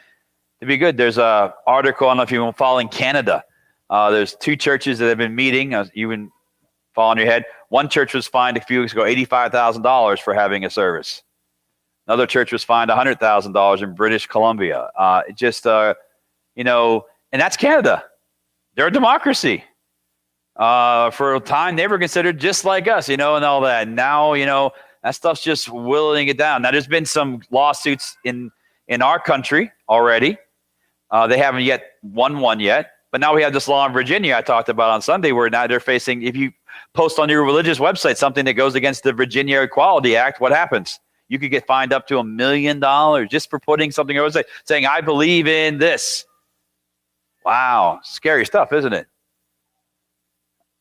to be good. There's a article, I don't know if you've been following Canada. There's 2 churches that have been meeting. You've been following your head. One church was fined a few weeks ago $85,000 for having a service. Another church was fined $100,000 in British Columbia. You know, and that's Canada. They're a democracy. For a time, they were considered just like us, you know, and all that. And now, you know, that stuff's just willing it down. Now, there's been some lawsuits in our country already. They haven't yet won one yet. But now we have this law in Virginia I talked about on Sunday, where now they're facing, if you post on your religious website something that goes against the Virginia Equality Act, what happens? You could get fined up to $1 million just for putting something on your website saying, I believe in this. Wow. Scary stuff, isn't it?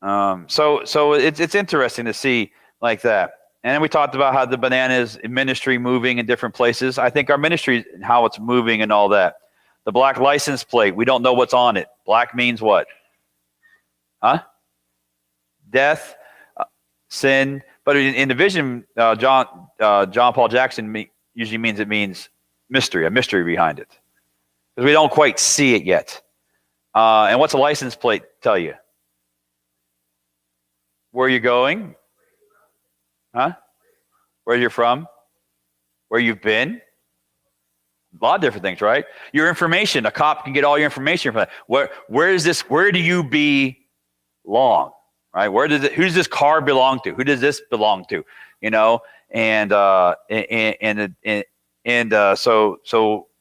So it's interesting to see like that. And then we talked about how the bananas ministry moving in different places. I think our ministry and how it's moving and all that. The black license plate, we don't know what's on it. Black means what? Huh? Death, sin. But in the vision, John Paul Jackson usually means it means mystery, a mystery behind it. Because we don't quite see it yet. And what's a license plate tell you? Where you're going? Huh? Where you're from? Where you've been? A lot of different things, right? Your information. A cop can get all your information from that. Where is this? Where do you belong? Right? Who does this car belong to? Who does this belong to? You know, and so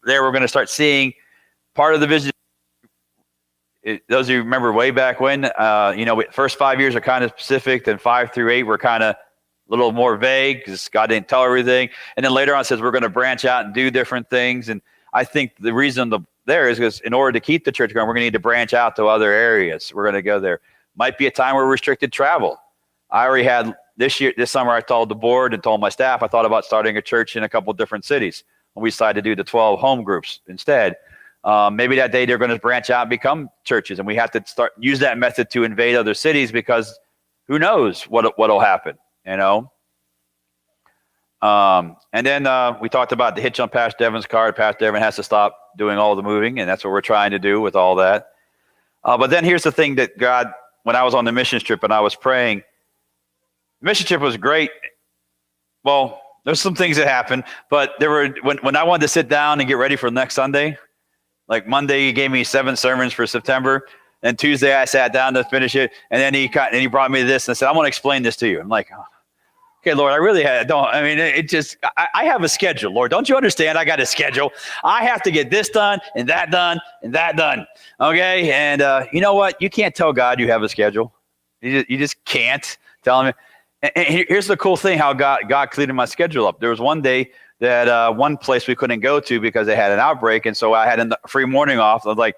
there we're going to start seeing part of the vision. Those of you remember way back when, first 5 years are kind of specific, then 5 through 8 were kind of a little more vague because God didn't tell everything. And then later on it says we're going to branch out and do different things. And I think the reason there is because in order to keep the church going, we're going to need to branch out to other areas. We're going to go there. Might be a time where restricted travel. I already had this summer, I told the board and told my staff, I thought about starting a church in a couple of different cities. And we decided to do the 12 home groups instead. Maybe that day they're going to branch out and become churches. And we have to use that method to invade other cities because who knows what'll happen. You know, and then we talked about the hitch on Pastor Devin's car. Pastor Devin has to stop doing all the moving, and that's what we're trying to do with all that. But then here's the thing that God, when I was on the mission trip and I was praying, the mission trip was great. Well, there's some things that happened, but there were when I wanted to sit down and get ready for next Sunday, like Monday he gave me 7 sermons for September. And Tuesday I sat down to finish it, and then he brought me this and said, "I want to explain this to you." I'm like, oh, "Okay, Lord, I really don't. I mean, I have a schedule, Lord. Don't you understand? I got a schedule. I have to get this done and that done and that done. Okay, and you know what? You can't tell God you have a schedule. You just can't tell him. And here's the cool thing: how God cleared my schedule up. There was one day that one place we couldn't go to because they had an outbreak, and so I had a free morning off. I was like,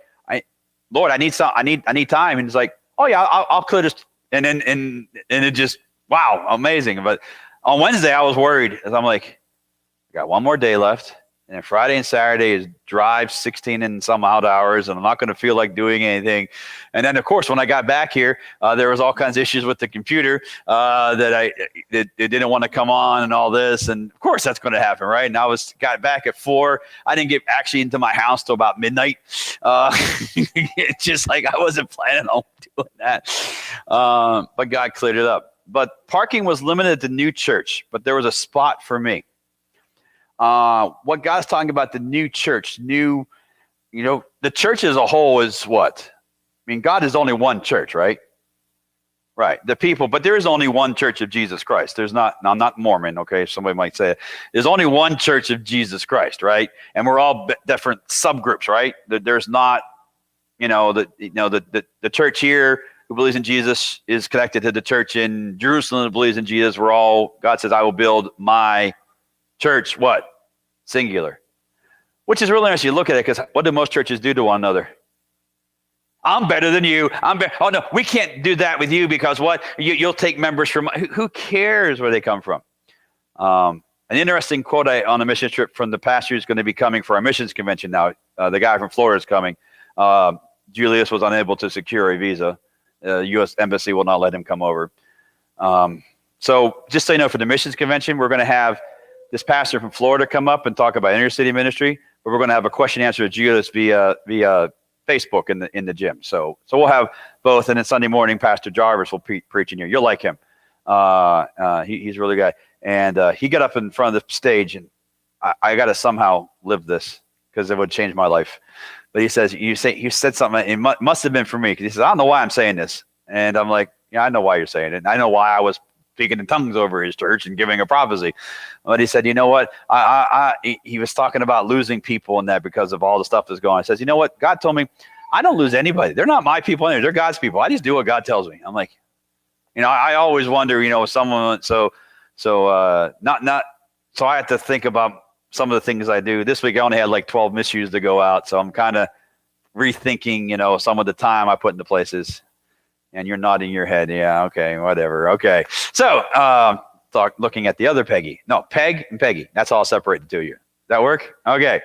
Lord, I need time. And he's like, oh yeah, I'll clear this. And it just, wow, amazing. But on Wednesday I was worried. I'm like, I got one more day left. And then Friday and Saturday is drive 16 and some odd hours, and I'm not going to feel like doing anything. And then, of course, when I got back here, there was all kinds of issues with the computer that it didn't want to come on and all this. And, of course, that's going to happen, right? And got back at 4. I didn't get actually into my house till about midnight. It's just like I wasn't planning on doing that. But God cleared it up. But parking was limited to New Church, but there was a spot for me. What God's talking about, the new church, the church as a whole is what? I mean, God is only one church, right? Right. The people, but there is only one church of Jesus Christ. There's not, now I'm not Mormon, okay? Somebody might say it. There's only one church of Jesus Christ, right? And we're all different subgroups, right? There's not, the church here who believes in Jesus is connected to the church in Jerusalem that believes in Jesus. God says, I will build my church, what? Singular. Which is really interesting. You look at it because what do most churches do to one another? I'm better than you. Oh no, we can't do that with you because what? You'll take members from. Who cares where they come from? An interesting quote on a mission trip from the pastor who's going to be coming for our missions convention now. The guy from Florida is coming. Julius was unable to secure a visa. U.S. Embassy will not let him come over. So just so you know, for the missions convention, we're going to have this pastor from Florida come up and talk about inner city ministry, but we're going to have a question answer to Julius via Facebook in the gym. So we'll have both, and then Sunday morning, Pastor Jarvis will preach in here. You'll like him. He's a really good guy, and he got up in front of the stage, and I got to somehow live this because it would change my life. But he says, you said something. It must have been for me because he says, I don't know why I'm saying this, and I'm like, yeah, I know why you're saying it. And I know why I was speaking in tongues over his church and giving a prophecy. But he said, you know what? He was talking about losing people and that because of all the stuff that's going on. He says, you know what? God told me, I don't lose anybody. They're not my people anymore. They're God's people. I just do what God tells me. I'm like, I always wonder, someone, so I have to think about some of the things I do. This week I only had like 12 missions to go out. So I'm kind of rethinking, some of the time I put into places. And you're nodding your head. Yeah, okay, whatever. Okay. So, looking at the other Peggy. No, Peg and Peggy. That's all separated to you. That work? Okay.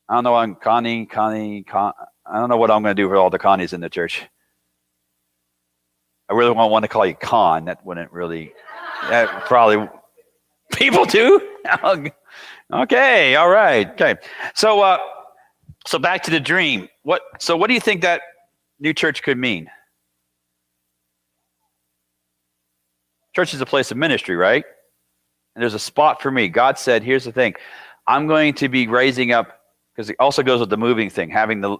I don't know. I'm Connie. I don't know what I'm going to do for all the Connies in the church. I really want to call you Con. That wouldn't really. That probably. People do. Okay. All right. Okay. So, so back to the dream. What do you think that new church could mean? Church is a place of ministry, right? And there's a spot for me. God said, here's the thing. I'm going to be raising up, because it also goes with the moving thing, having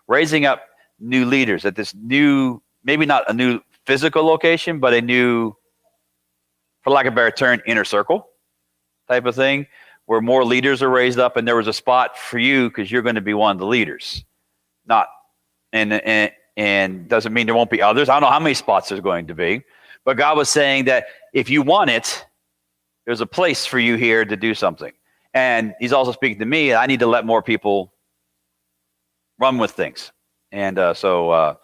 raising up new leaders at this new, maybe not a new physical location, but a new, for lack of a better term, inner circle type of thing, where more leaders are raised up, and there was a spot for you because you're going to be one of the leaders. Not, and doesn't mean there won't be others. I don't know how many spots there's going to be. But God was saying that if you want it, there's a place for you here to do something. And he's also speaking to me. I need to let more people run with things. And so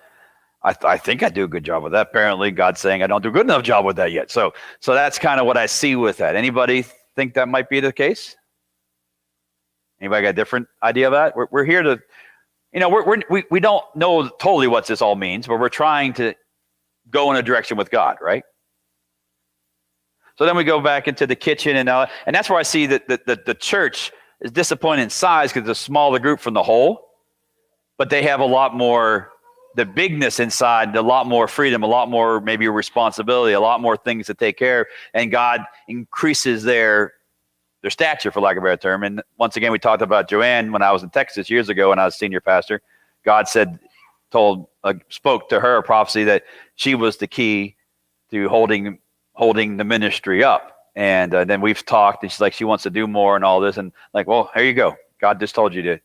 I think I do a good job with that. Apparently, God's saying I don't do a good enough job with that yet. So that's kind of what I see with that. Anybody think that might be the case? Anybody got a different idea of that? We're here to, we don't know totally what this all means, but we're trying to go in a direction with God, right? So then we go back into the kitchen, and that's where I see that the church is disappointing in size because it's a smaller group from the whole, but they have a lot more, the bigness inside, a lot more freedom, a lot more maybe responsibility, a lot more things to take care of, and God increases their stature, for lack of a better term. And once again, we talked about Joanne when I was in Texas years ago when I was senior pastor. God spoke to her a prophecy that she was the key to holding the ministry up. And then we've talked, and she's like, she wants to do more and all this. And like, well, here you go. God just told you to,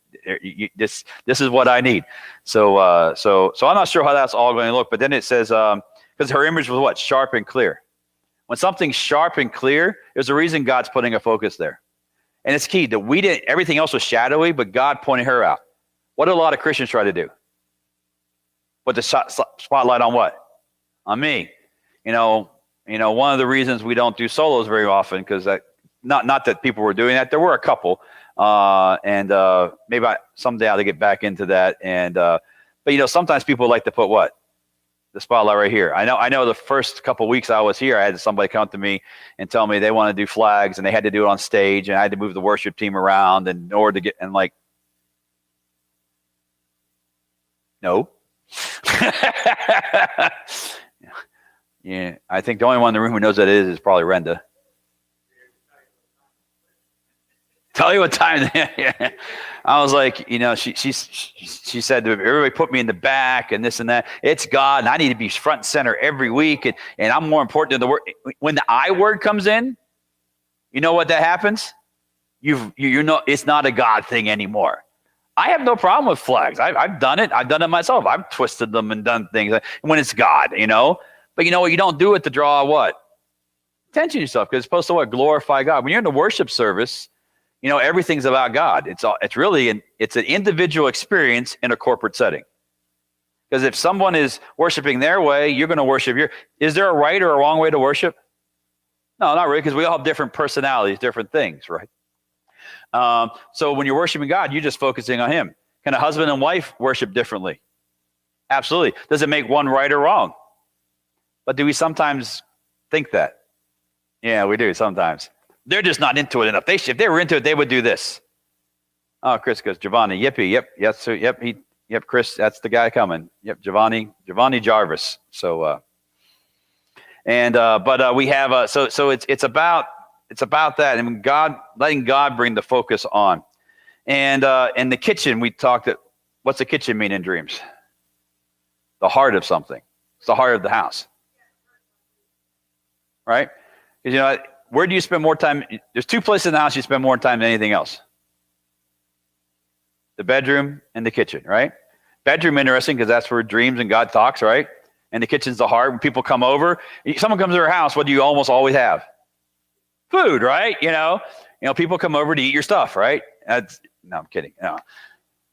this is what I need. So I'm not sure how that's all going to look, but then it says, because her image was what? Sharp and clear. When something's sharp and clear, there's a reason God's putting a focus there. And it's key that everything else was shadowy, but God pointed her out. What do a lot of Christians try to do? Put the spotlight on what? On me. One of the reasons we don't do solos very often, because not that people were doing that. There were a couple, and maybe someday I'll get back into that. And but sometimes people like to put what? The spotlight right here. I know the first couple of weeks I was here, I had somebody come to me and tell me they want to do flags, and they had to do it on stage, and I had to move the worship team around in order to get, and like, no. Yeah, I think the only one in the room who knows what it is probably Renda. Tell you what time. Yeah. I was like, she said, everybody put me in the back and this and that. It's God, and I need to be front and center every week, and I'm more important than the word. When the I word comes in, you know what that happens? It's not a God thing anymore. I have no problem with flags. I've done it. I've done it myself. I've twisted them and done things when it's God, But you know what? You don't do it to draw what? Attention to yourself, because it's supposed to what? Glorify God. When you're in the worship service, everything's about God. It's really it's an individual experience in a corporate setting. Because if someone is worshiping their way, you're going to worship your. Is there a right or a wrong way to worship? No, not really, because we all have different personalities, different things, right? So when you're worshiping God, you're just focusing on Him. Can a husband and wife worship differently? Absolutely. Does it make one right or wrong? But do we sometimes think that? Yeah, we do sometimes. They're just not into it enough. If they were into it, they would do this. Oh, Chris goes, Giovanni, yippee, yep, yes, sir, yep, Chris, that's the guy coming. Yep, Giovanni Jarvis. So, but we have so it's about that, and letting God bring the focus on, and in the kitchen we talked. What's the kitchen mean in dreams? The heart of something. It's the heart of the house, right? Because where do you spend more time? There's two places in the house you spend more time than anything else. The bedroom and the kitchen, right? Bedroom, interesting, because that's where dreams and God talks, right? And the kitchen's the heart. When people come over, someone comes to your house, what do you almost always have? Food, right? People come over to eat your stuff, right? No, I'm kidding. No.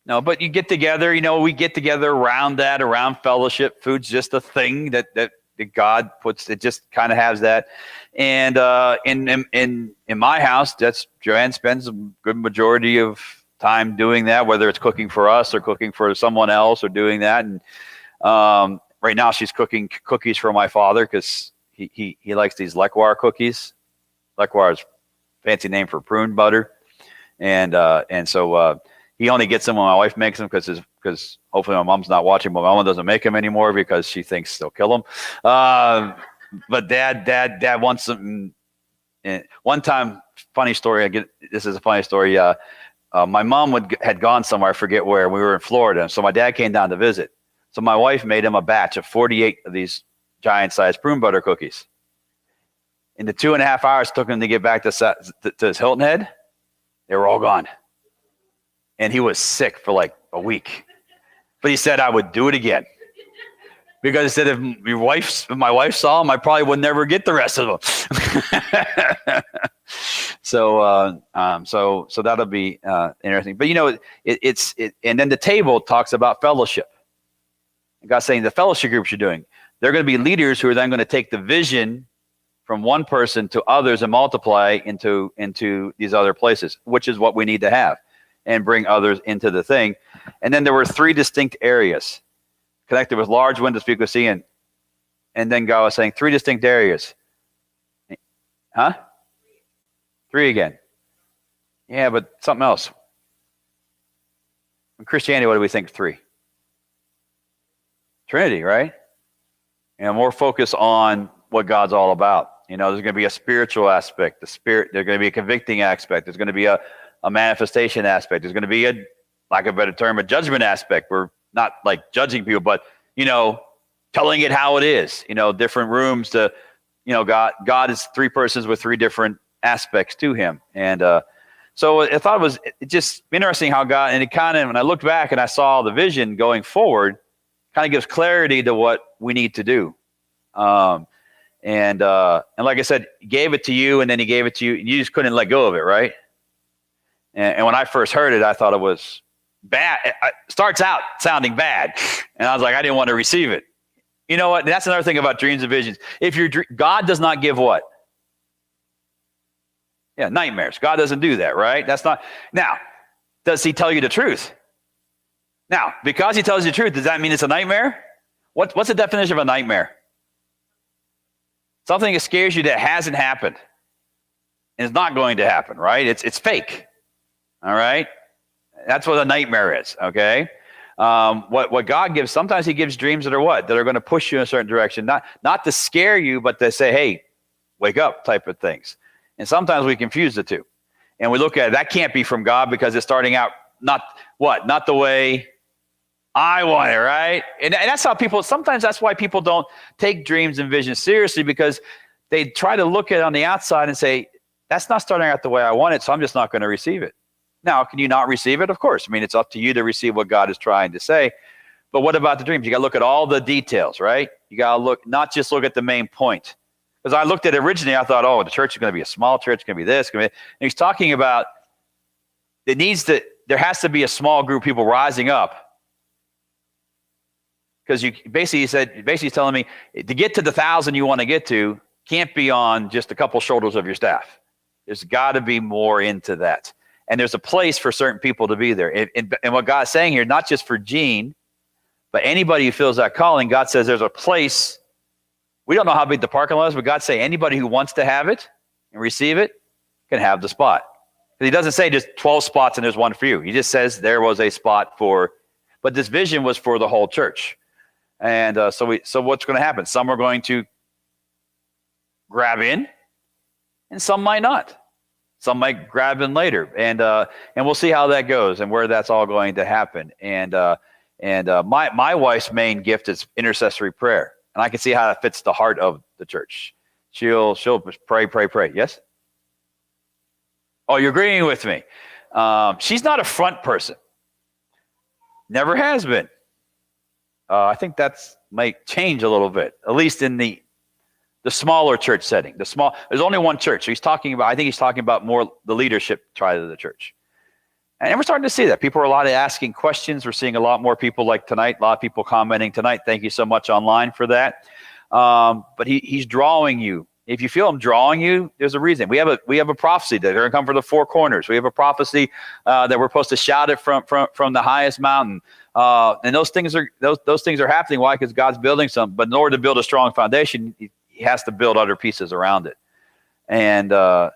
No, but you get together, we get together around that, around fellowship. Food's just a thing that God puts, it just kind of has that. And in my house, that's Joanne spends a good majority of time doing that, whether it's cooking for us or cooking for someone else or doing that. And right now she's cooking cookies for my father because he likes these Lecwar cookies. Lecwar is fancy name for prune butter. And so he only gets them when my wife makes them because hopefully my mom's not watching, but my mom doesn't make them anymore because she thinks they'll kill him. But dad wants them. One time, funny story. This is a funny story. My mom had gone somewhere, I forget where. We were in Florida, so my dad came down to visit. So my wife made him a batch of 48 of these giant-sized prune butter cookies. In the 2.5 hours it took him to get back to his Hilton Head, they were all gone. And he was sick for like a week. But he said, I would do it again. Because he said, if my wife saw them, I probably would never get the rest of them. So that'll be interesting. But and then the table talks about fellowship. God's saying the fellowship groups you're doing, they're going to be leaders who are then going to take the vision from one person to others and multiply into these other places, which is what we need to have, and bring others into the thing. And then there were 3 distinct areas connected with large windows people could see in. And then God was saying 3 distinct areas. Huh? 3 again. Yeah, but something else. In Christianity, what do we think 3? Trinity, right? And more focus on what God's all about. There's going to be a spiritual aspect, there's going to be a convicting aspect, there's going to be a manifestation aspect, there's going to be a, lack of a better term, a judgment aspect. We're not like judging people, but telling it how it is. Different rooms to, God is 3 persons with 3 different aspects to him. And so I thought it was just interesting how God, and it kind of, when I looked back and I saw the vision going forward, kind of gives clarity to what we need to do. And like I said, he gave it to you, and then he gave it to you, and you just couldn't let go of it, right? And when I first heard it, I thought it was bad. It starts out sounding bad, and I was like, I didn't want to receive it. You know what? That's another thing about dreams and visions. God does not give what? Yeah, nightmares. God doesn't do that, right? That's not. Now, does he tell you the truth? Now, because he tells you the truth, does that mean it's a nightmare? What's the definition of a nightmare? Something that scares you that hasn't happened and is not going to happen, right? It's fake. All right? That's what a nightmare is, okay? What God gives, sometimes he gives dreams that are what? That are going to push you in a certain direction. Not to scare you, but to say, hey, wake up type of things. And sometimes we confuse the two. And we look at it, that can't be from God because it's starting out not the way I want it, right? And that's how sometimes that's why people don't take dreams and visions seriously, because they try to look at it on the outside and say, that's not starting out the way I want it, so I'm just not going to receive it. Now, can you not receive it? Of course. I mean, it's up to you to receive what God is trying to say. But what about the dreams? You got to look at all the details, right? You got to not just look at the main point. Because I looked at it originally, I thought, the church is going to be a small church, it's going to be this. And he's talking about there has to be a small group of people rising up. Because he's telling me to get to the 1,000 you want to get to can't be on just a couple shoulders of your staff. There's got to be more into that. And there's a place for certain people to be there. And what God's saying here, not just for Gene, but anybody who feels that calling, God says there's a place. We don't know how big the parking lot is, but God say anybody who wants to have it and receive it can have the spot. But he doesn't say just 12 spots and there's one for you. He just says there was a spot but this vision was for the whole church. And so what's going to happen? Some are going to grab in, and some might not. Some might grab in later, and we'll see how that goes and where that's all going to happen. And my wife's main gift is intercessory prayer, and I can see how that fits the heart of the church. She'll pray. Yes. Oh, you're agreeing with me. She's not a front person. Never has been. I think that might change a little bit, at least in the smaller church setting. There's only one church. So I think he's talking about more the leadership side of the church. And we're starting to see that. People are a lot of asking questions. We're seeing a lot more people like tonight, a lot of people commenting tonight. Thank you so much online for that. But he's drawing you. If you feel him drawing you, there's a reason. We have a prophecy that they're going to come from the four corners. We have a prophecy that we're supposed to shout it from the highest mountain. And those things are happening. Why? Because God's building something. But in order to build a strong foundation, he has to build other pieces around it. And like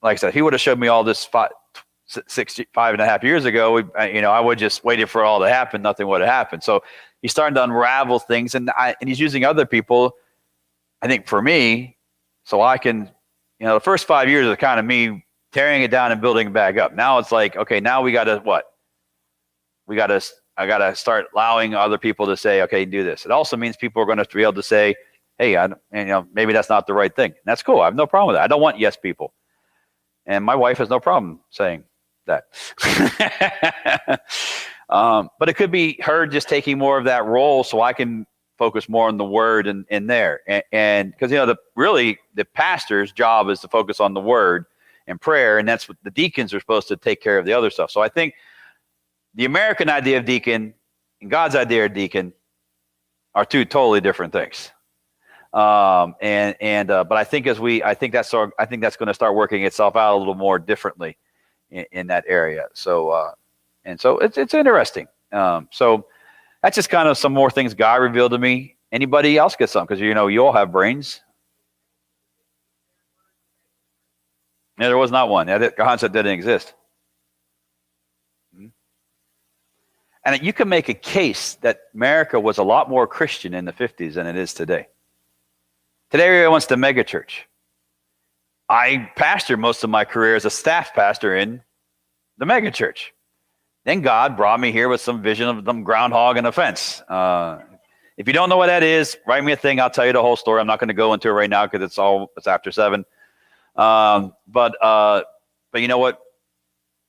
I said, if he would have showed me all this 5.5 years ago, I would just waited for it all to happen. Nothing would have happened. So he's starting to unravel things, and he's using other people. I think for me, so I can, the first 5 years is kind of me tearing it down and building it back up. Now it's like, okay, now we got to what? I got to start allowing other people to say, okay, do this. It also means people are going to be able to say, hey, maybe that's not the right thing. And that's cool. I have no problem with that. I don't want yes people. And my wife has no problem saying that. But it could be her just taking more of that role so I can focus more on the word in there. And because, the pastor's job is to focus on the word and prayer. And that's what the deacons are supposed to take care of the other stuff. So I think the American idea of deacon and God's idea of deacon are two totally different things. But I think I think that's going to start working itself out a little more differently in that area. So it's interesting. So that's just kind of some more things God revealed to me. Anybody else get something? Because you all have brains. Yeah, there was not one. That concept didn't exist. And you can make a case that America was a lot more Christian in the 50s than it is today. Today, everyone wants the mega church. I pastored most of my career as a staff pastor in the mega church. Then God brought me here with some vision of them groundhog and a fence. If you don't know what that is, write me a thing. I'll tell you the whole story. I'm not going to go into it right now because it's after 7. But you know what?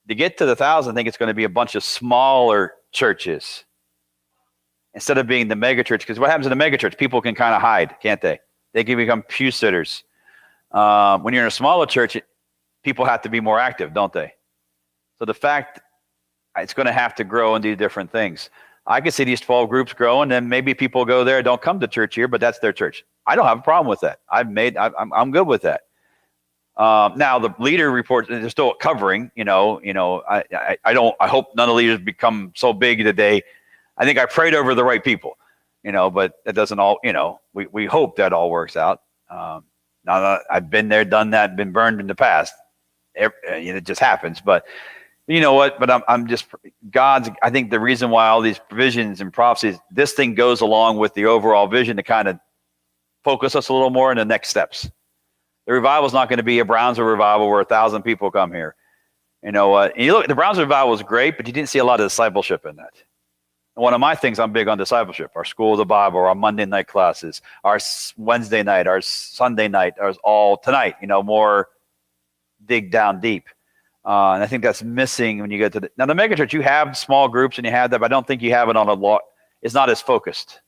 To get to the 1,000, I think it's going to be a bunch of smaller churches instead of being the mega church. Because what happens in the mega church? People can kind of hide, can't they? They can become pew sitters. When you're in a smaller church, people have to be more active, don't they? So the fact it's going to have to grow and do different things. I can see these 12 groups growing, and maybe people go there, don't come to church here, but that's their church. I don't have a problem with that. I'm good with that. Now the leader reports they're still covering. I hope none of the leaders become so big today. I think I prayed over the right people. But it doesn't all. We hope that all works out. Now I've been there, done that, been burned in the past. It just happens, but. You know what? But I'm just God's. I think the reason why all these provisions and prophecies, this thing goes along with the overall vision to kind of focus us a little more in the next steps. The revival is not going to be a Brownsville revival where 1,000 people come here. You know what? And you look, the Brownsville revival was great, but you didn't see a lot of discipleship in that. And one of my things, I'm big on discipleship. Our School of the Bible, our Monday night classes, our Wednesday night, our Sunday night, ours all tonight. More dig down deep. And I think that's missing when you get to the megachurch. You have small groups and you have that, but I don't think you have it on a lot. It's not as focused.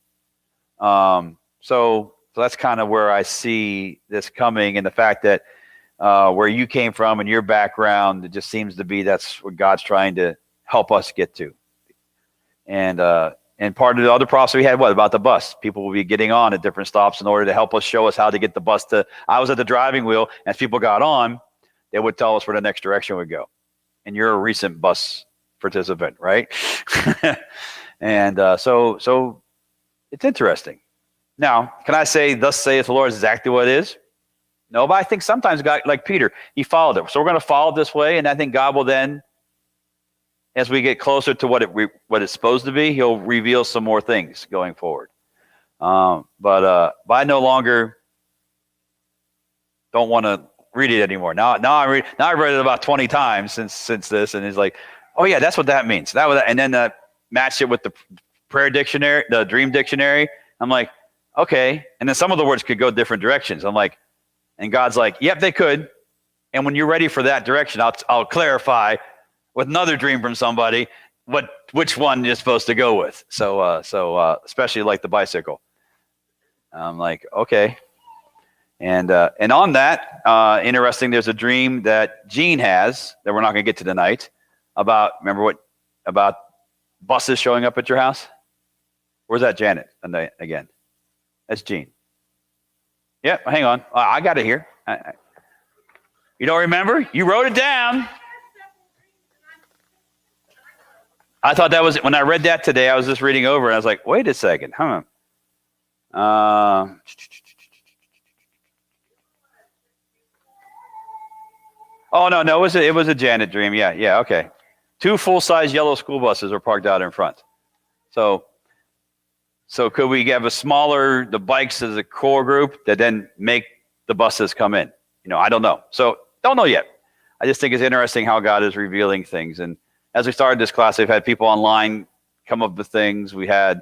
So that's kind of where I see this coming, and the fact that where you came from and your background, it just seems to be that's what God's trying to help us get to. And part of the other process we had, what about the bus? People will be getting on at different stops in order to help us, show us how to get the bus to. I was at the driving wheel, and as people got on, they would tell us where the next direction would go. And you're a recent bus participant, right? And so it's interesting. Now, can I say, thus saith the Lord is exactly what it is? No, but I think sometimes God, like Peter, he followed it. So we're going to follow it this way, and I think God will then, as we get closer to what it's supposed to be, he'll reveal some more things going forward. But I no longer don't want to read it anymore. Now I've read it about 20 times since this, and it's like, oh yeah, that's what that means. And then matched it with the prayer dictionary, the dream dictionary. I'm like, okay. And then some of the words could go different directions. I'm like, and God's like, yep, they could. And when you're ready for that direction, I'll clarify with another dream from somebody which one you're supposed to go with. So especially like the bicycle. I'm like, okay. And on that, interesting, there's a dream that Gene has that we're not going to get to tonight. about buses showing up at your house? Where's that Janet? And again, that's Jean. Yep, hang on. I got it here. You don't remember? You wrote it down. I thought that was, when I read that today, I was just reading over and I was like, wait a second. Oh, no, it was a Janet dream. Yeah, okay. 2 full-size yellow school buses were parked out in front. So could we have the bikes as a core group that then make the buses come in? I don't know. So don't know yet. I just think it's interesting how God is revealing things. And as we started this class, we've had people online come up with things. We had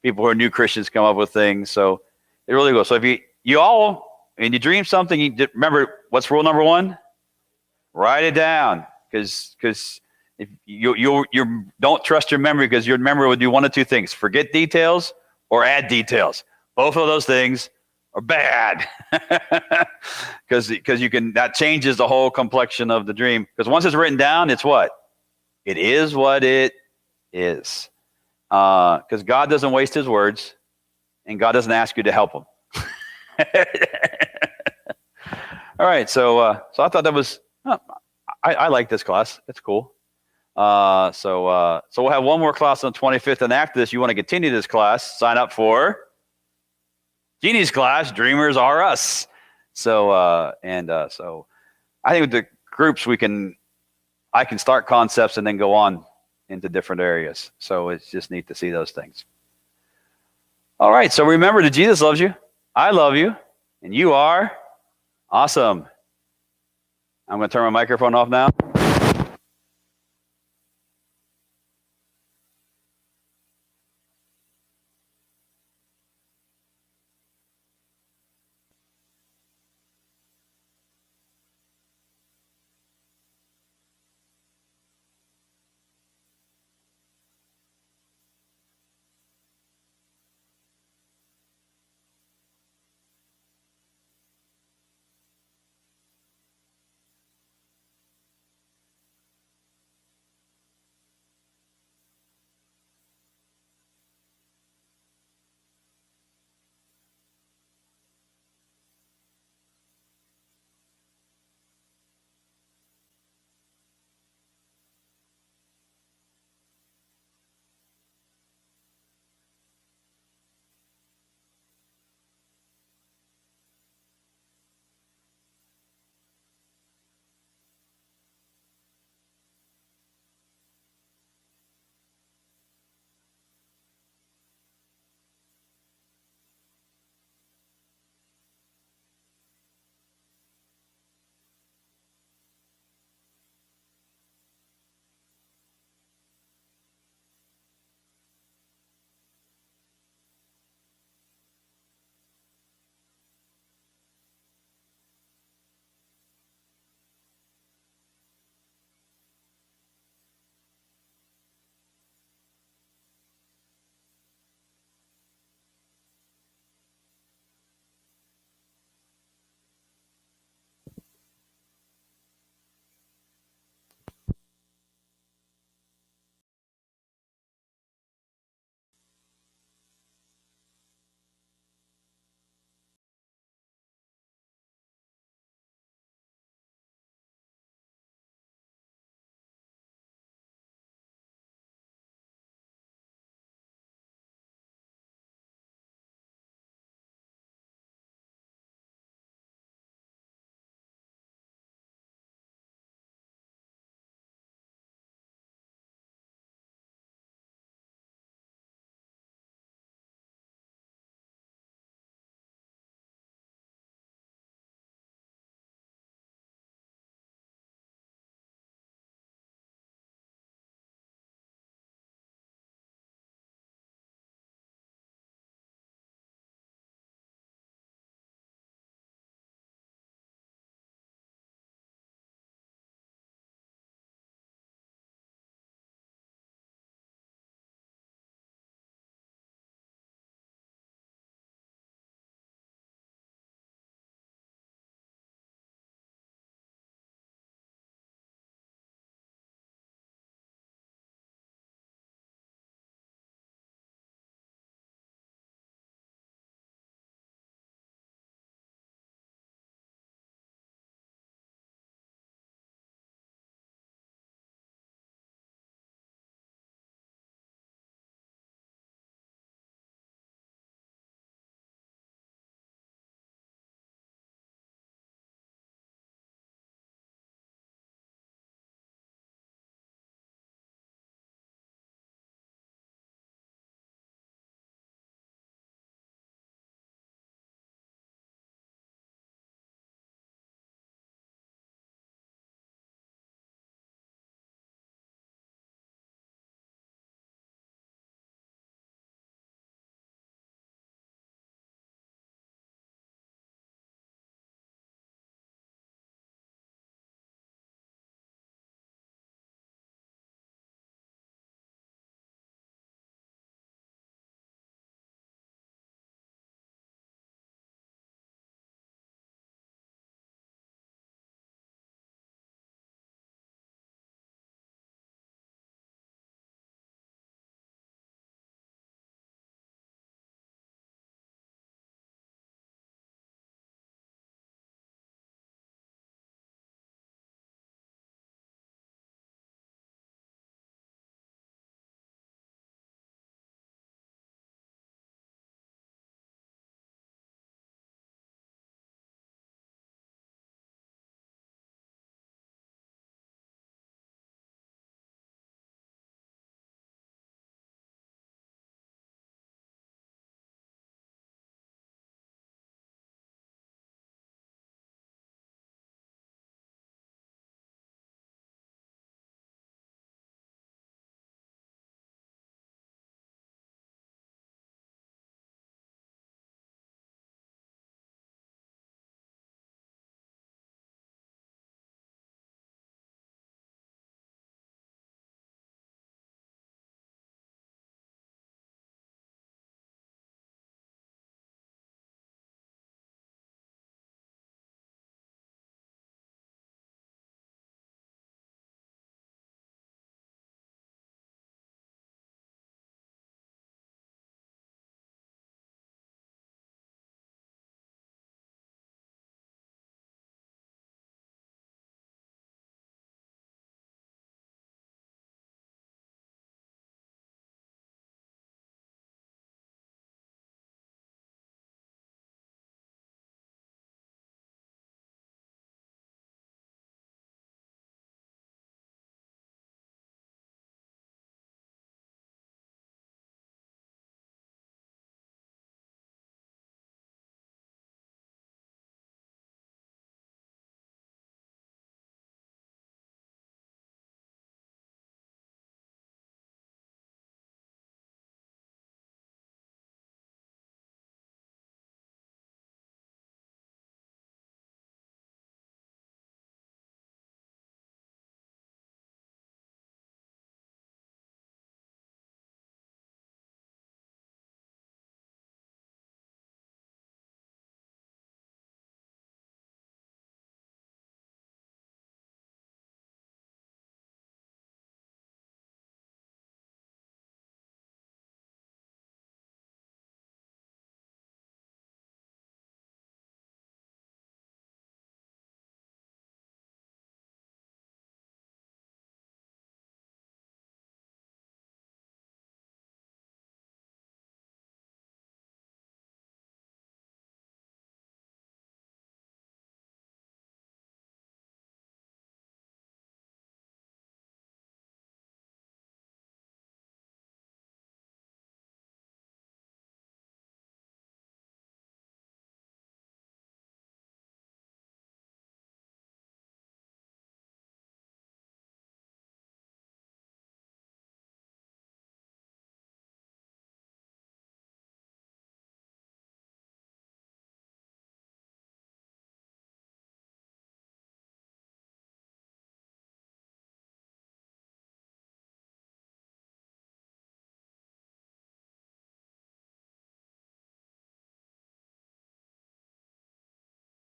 people who are new Christians come up with things. So it really goes. So if you dream something, you remember what's rule number 1? Write it down, because if you don't trust your memory, because your memory will do one of 2 things: forget details or add details. Both of those things are bad, because that changes the whole complexion of the dream. Because once it's written down, it's what? It is what it is. Because God doesn't waste his words, and God doesn't ask you to help him. All right, so I thought that was, I like this class. It's cool. So we'll have one more class on the 25th, and after this, you want to continue this class, sign up for Jeannie's class, Dreamers Are Us. So I think with the groups I can start concepts and then go on into different areas. So it's just neat to see those things. All right, so remember that Jesus loves you, I love you, and you are awesome. I'm going to turn my microphone off now.